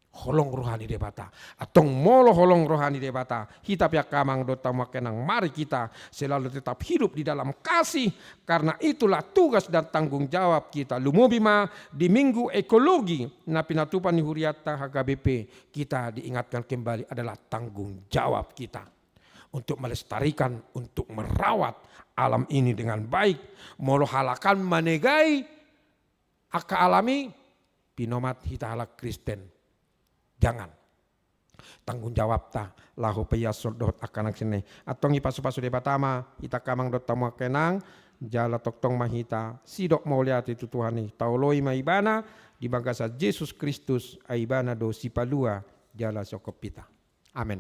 Holong rohani debata, atong molo holong rohani debata. Hitap ya kamang dota makenang mari kita selalu tetap hidup di dalam kasih. Karena itulah tugas dan tanggung jawab kita. Lumobima di minggu ekologi na pinatupan ni Huriata HKBP kita diingatkan kembali adalah tanggung jawab kita. Untuk melestarikan, untuk merawat alam ini dengan baik. Molo halakan manegai aka alami pinomat hita halak Kristen. Jangan tanggung jawab ta lahu payasol dot akan sini atong ipasu-pasu debatama ita kamang dot tamu kenang jala toktong mahita sidok mauliat itu Tuhani tauloi maibana di bagasa Yesus Kristus aibana do sipalua jala sokopita. Amin.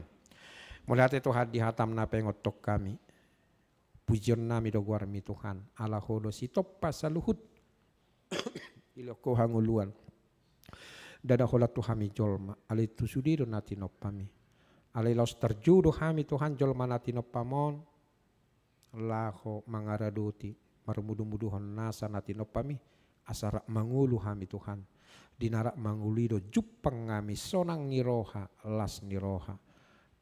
Mulihat Tuhan di hatam na pengotok kami pujian nami do guarmi Tuhan ala hodo sitoppa saluhut iloko hanguluan dada hola Tuhami jolma alai tu sudido nati noppami alai laus terjudo hami Tuhan jolma nati noppamon laho mangaraduti marmudu-muduhon nasa nati noppami asara mangulu hami Tuhan dinarak mangulido jupang ngami sonang niroha las niroha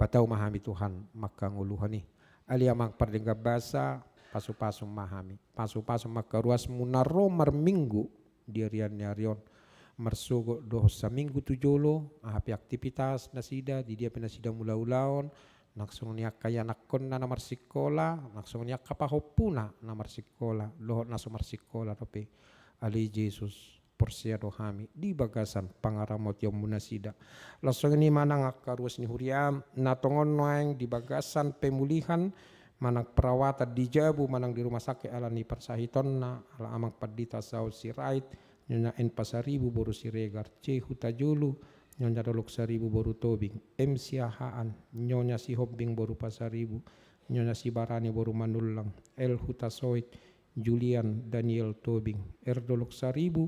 patau mahami Tuhan maka nguluhani aliamang pardengga basa pasu-pasu mahami pasu-pasu maka ruas munaro marminggu diarian nyarion marsugo dosa minggu tujolo ahapi aktivitas nasida di dia penasida mula-ulaon naksong niak kaya nakon na namar sikola naksong niak kapahopuna namar sikola lohot naso marsikola tapi ali Yesus porsia dohami di bagasan pangaramot yang munasida langsung ini manang akarus ni huriam natongon noeng di bagasan pemulihan manang perawatan di Jabu manang di rumah sakit alani persahiton na ala amang padita sau sirait nyonya en pasaribu boru siregar C hutajulu nyonya dolok saribu boru tobing M siahaan nyonya si hobbing boru pasaribu nyonya si barani boru manulang L hutasoit Julian Daniel tobing R dolok saribu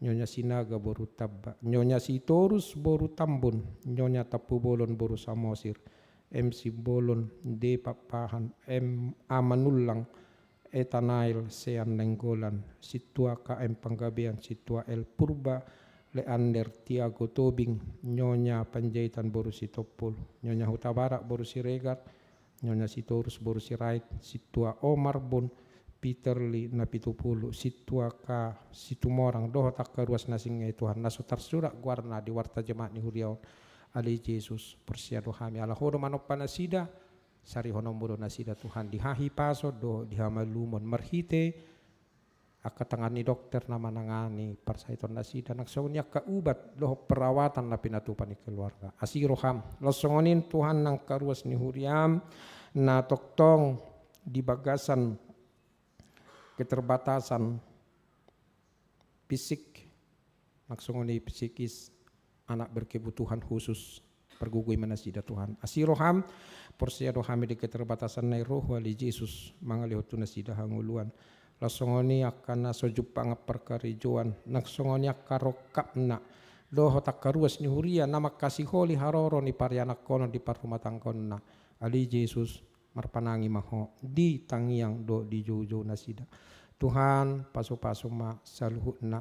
nyonya si naga boru tabba nyonya si torus boru tambun nyonya tapu bolon boru samosir M si bolon D papahan M amanulang Etanail sean lenggolan situa KM Panggabean situa El Purba Leander Tiago Tobing nyonya Panjaitan boru sitopul nyonya Hutabara boru siregar nyonya sitorus boru sirait situa Omar Bon Peter Li napitupulu situa ka situmorang doho takka ruas nasing Tuhan nasu tarsurak guarna di warta jemaat ni huriaon ali Yesus persiado hami ala hodo manop panasida sari honomboro nasida Tuhan dihahi paso do dihamalumon marhite aka tangani dokter na manangani parsaiton nasida nagsongonia kaubat loh perawatan na pinatupan ni keluarga asiroham losongonin Tuhan nang karuas ni huriam na toktong di bagasan keterbatasan fisik nagsongoni psikis anak berkebutuhan khusus pergugui manasida Tuhan asiroham porsia dohami di keterbatasan nai roh wali Yesus mangalihot nasida hanguluan lasongoni akan sojupang perkarijuan naksongoni akarokapna doho takaruas ni huria nama kasih holi haroro ni parianak kono di parumah konna ali Yesus marpanangi maho di tangiang do di jojo nasida Tuhan pasu-pasu ma saluhutna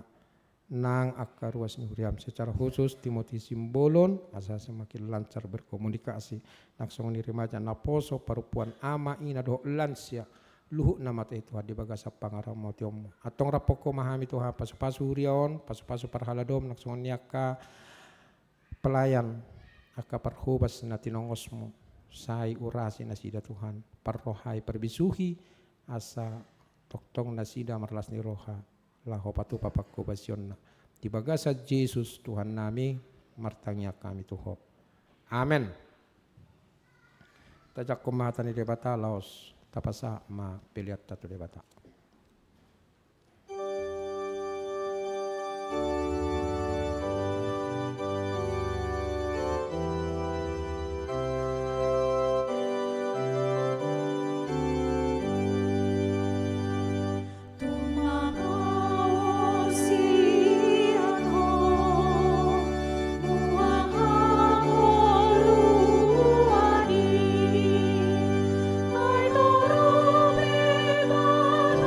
nang akaruas ni huriam secara khusus Timothy Simbolon asa semakin lancar berkomunikasi naksongoni remaja naposo parupuan ama ina do lansia luhuk nama itu di bagasa pangaram motiom atong rapoko mahami Tuhan pasu-pasu hurion pasu-pasu parhaladom naksongoni aka pelayan aka parhubas na tinongosmo sai urasi nasida Tuhan parrohai perbisuhi asa toktong nasida marlas ni roha laho patu papakko basyonna di bagasa Yesus Tuhan nami martangnya kami Tuhan amen tajak kumatan ni debata laos tapasa ma pilihat tatu debata Ai toro beba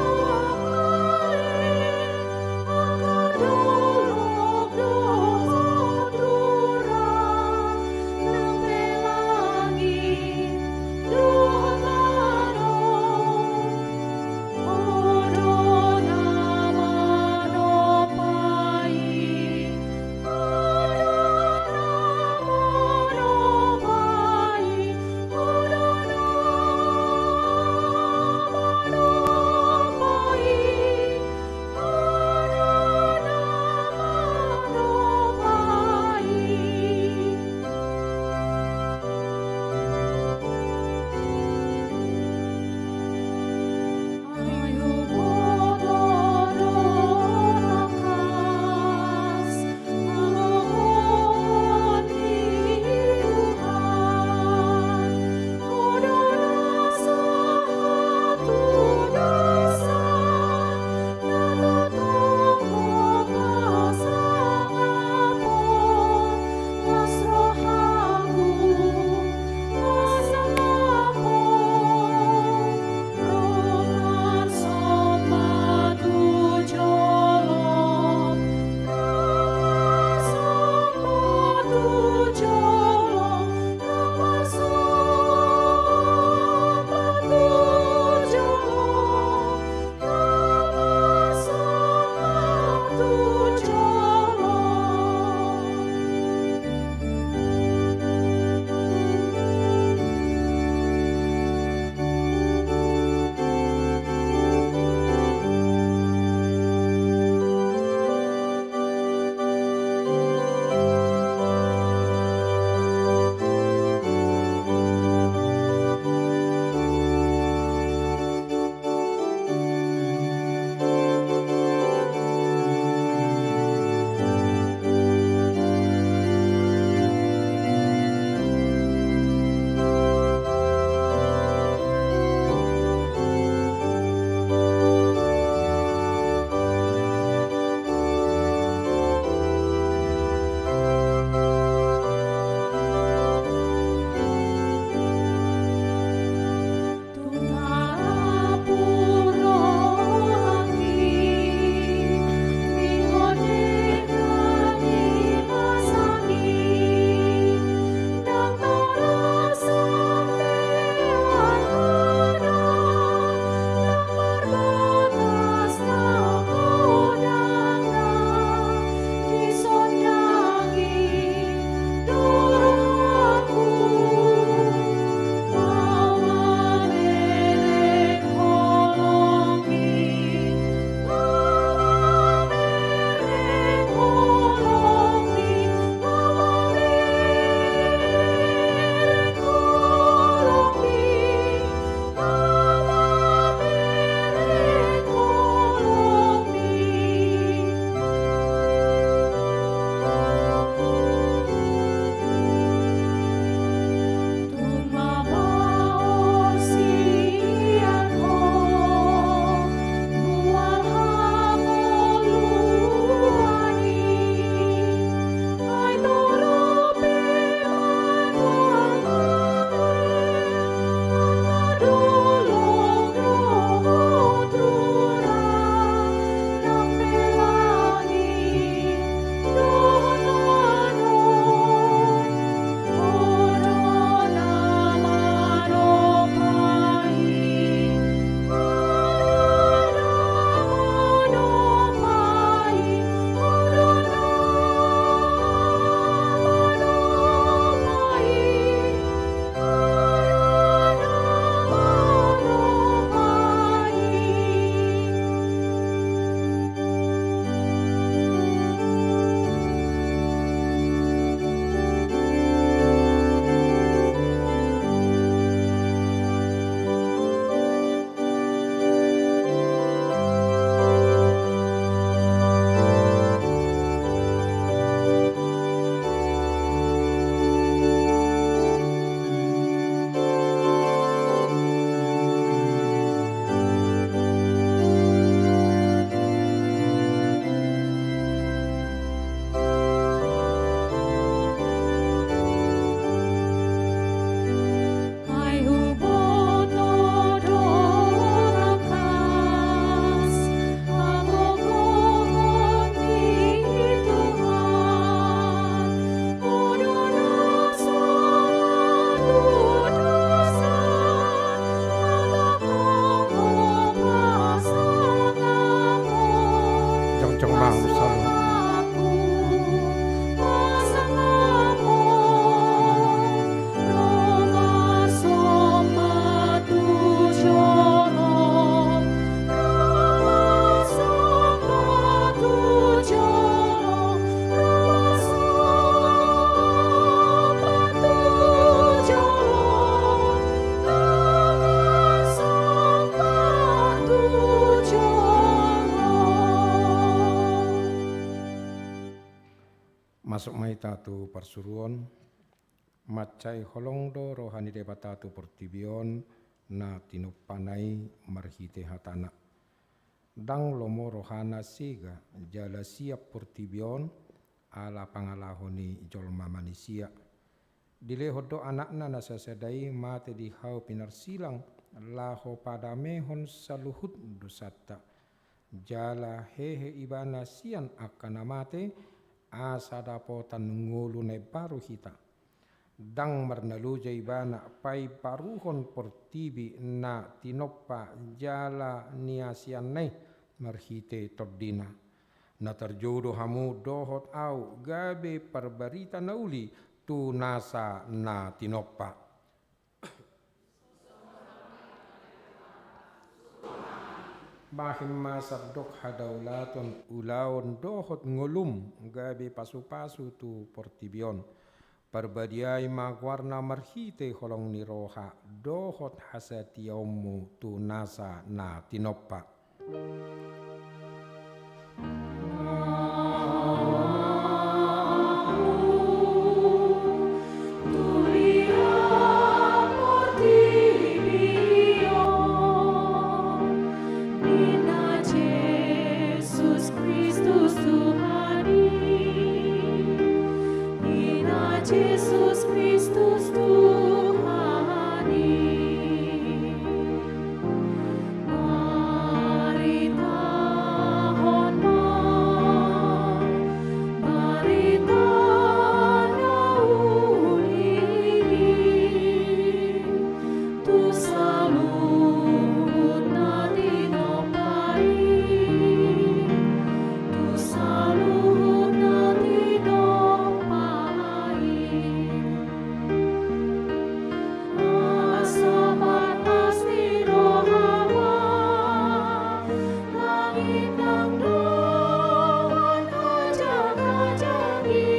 Termasuk maita tu persuruan, macai holongdo rohani debata tu pertibion na tinupanai marhite hatana. Dang lomo rohana siga jala siap pertibion ala pangalahoni jolma manusia. Dile hodo anakna nasasadai mate di hau pinar silang laho pada mehon saluhut dosata. Jala hehe ibana sian akan mate asa dapotan ngulu ne baru hita. Dang marnaluja ibana pai paruhon pertibi na tinoppa jala niasian nei marhite tordina. Na terjodoh hamu dohot au gabe perbarita nauli tu nasa na tinoppa. Bahim masar dok hadaulaton ulaon dohot ngolum gabe pasu-pasu tu portibion. Perbadiai magwarna marhite holong ni roha dohot hasatiomu tu nasa na tinoppa. Jesus Kristus Tuhani, mari tahun mari nauli tu salut nadi nopai, tu salut nadi nopai. Asabat asli rohama, langit nang doan ajak-ajaki,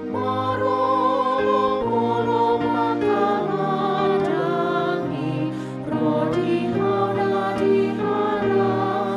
marolong-olong makamadani, rodi hana diharangani.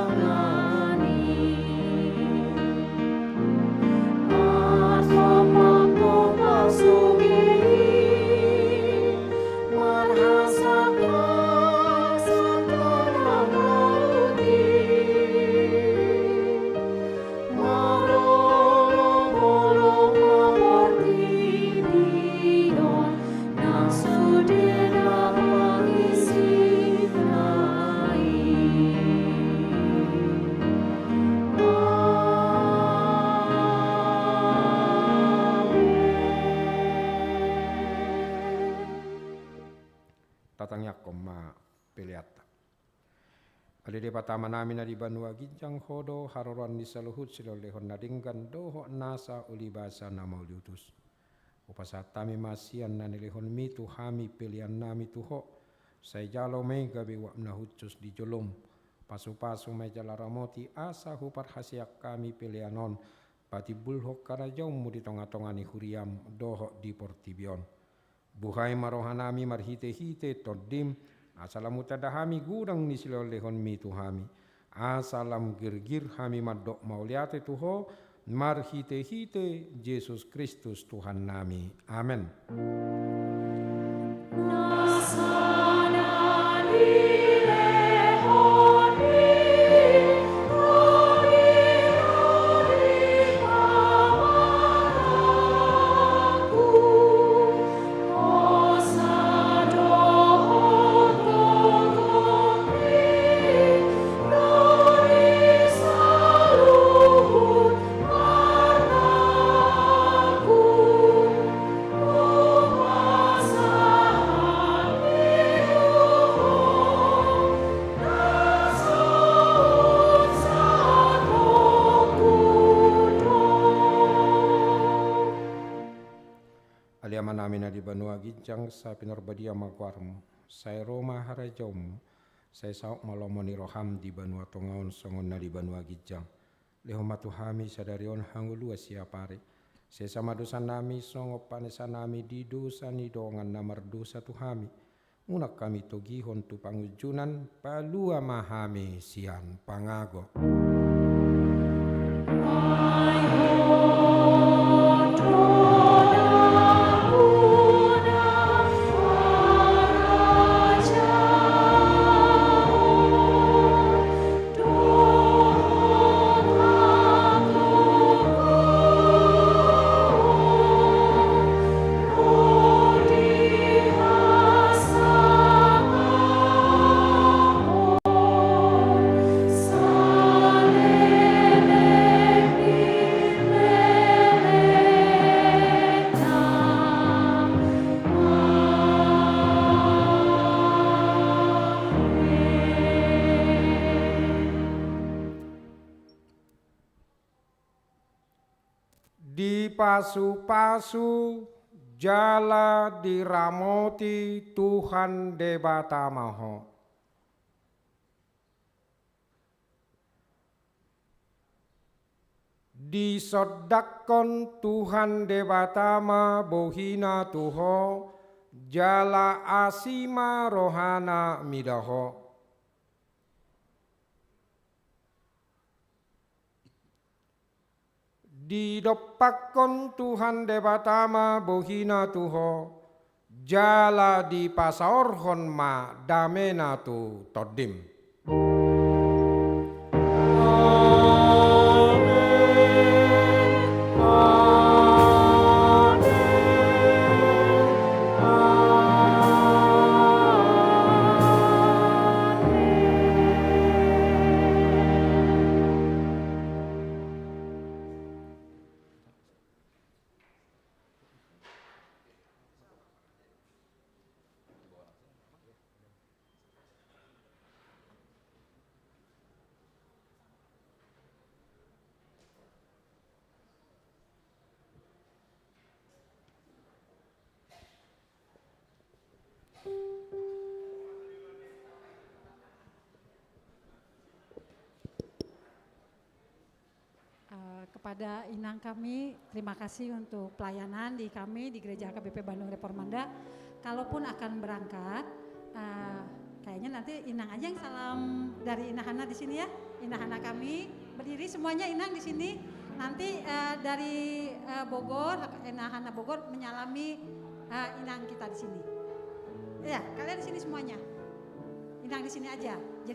Tatangnya koma peliata. Ali de patama nami na di Banua Ginjang hodo haroran di saluhut silolehon nadinggan doho nasa ulibasa nama uliutus. Upasatami masian na nilehon mitu hami pilihan nami tuho. Saya jalo mega bewak nahucus di jolom. Pasu-pasu meja laramoti asa hupar hasiak kami pilihanon. Pati bulhok karajaumu di tonga-tongani huriam doho di portibion. Buhay marohanami marhite-hite todim asalamu tadahami gurang ni silolehon mi tuhami asalam girgir hami madok mauliate tuho marhite-hite Yesus Kristus Tuhan nami. Amen. Aliaman namin na di Banua Ginjang sa pinarbadia magwarmo. Saya Roma harajom. Saya saok malomoni roham di Banua Tongaon songon na di Banua Ginjang. Leho matuhami sadarion hangulua siapare. Saya sama dosa nami songo panesa nami di dosa ni dongan namar dosa tuhami. Unak kami togihon tu pangujunan palua mahami sian pangago. pasu-pasu jala diramoti Tuhan Debata Maho. Disodakon Tuhan Debatama bohina tuho jala asima rohana midaho. Didopakon Tuhan Debatama bohina tuho jala di pasaorhon ma damena tu todim. Kepada inang kami, terima kasih untuk pelayanan di kami di Gereja KBP Bandung Reformanda. Kalaupun akan berangkat, kayaknya nanti inang aja yang salam dari Inang Hana di sini ya. Inang Hana kami berdiri semuanya inang di sini. Nanti dari Bogor, Inang Hana Bogor menyalami inang kita di sini. Ya, kalian di sini semuanya. Inang di sini aja. Jadi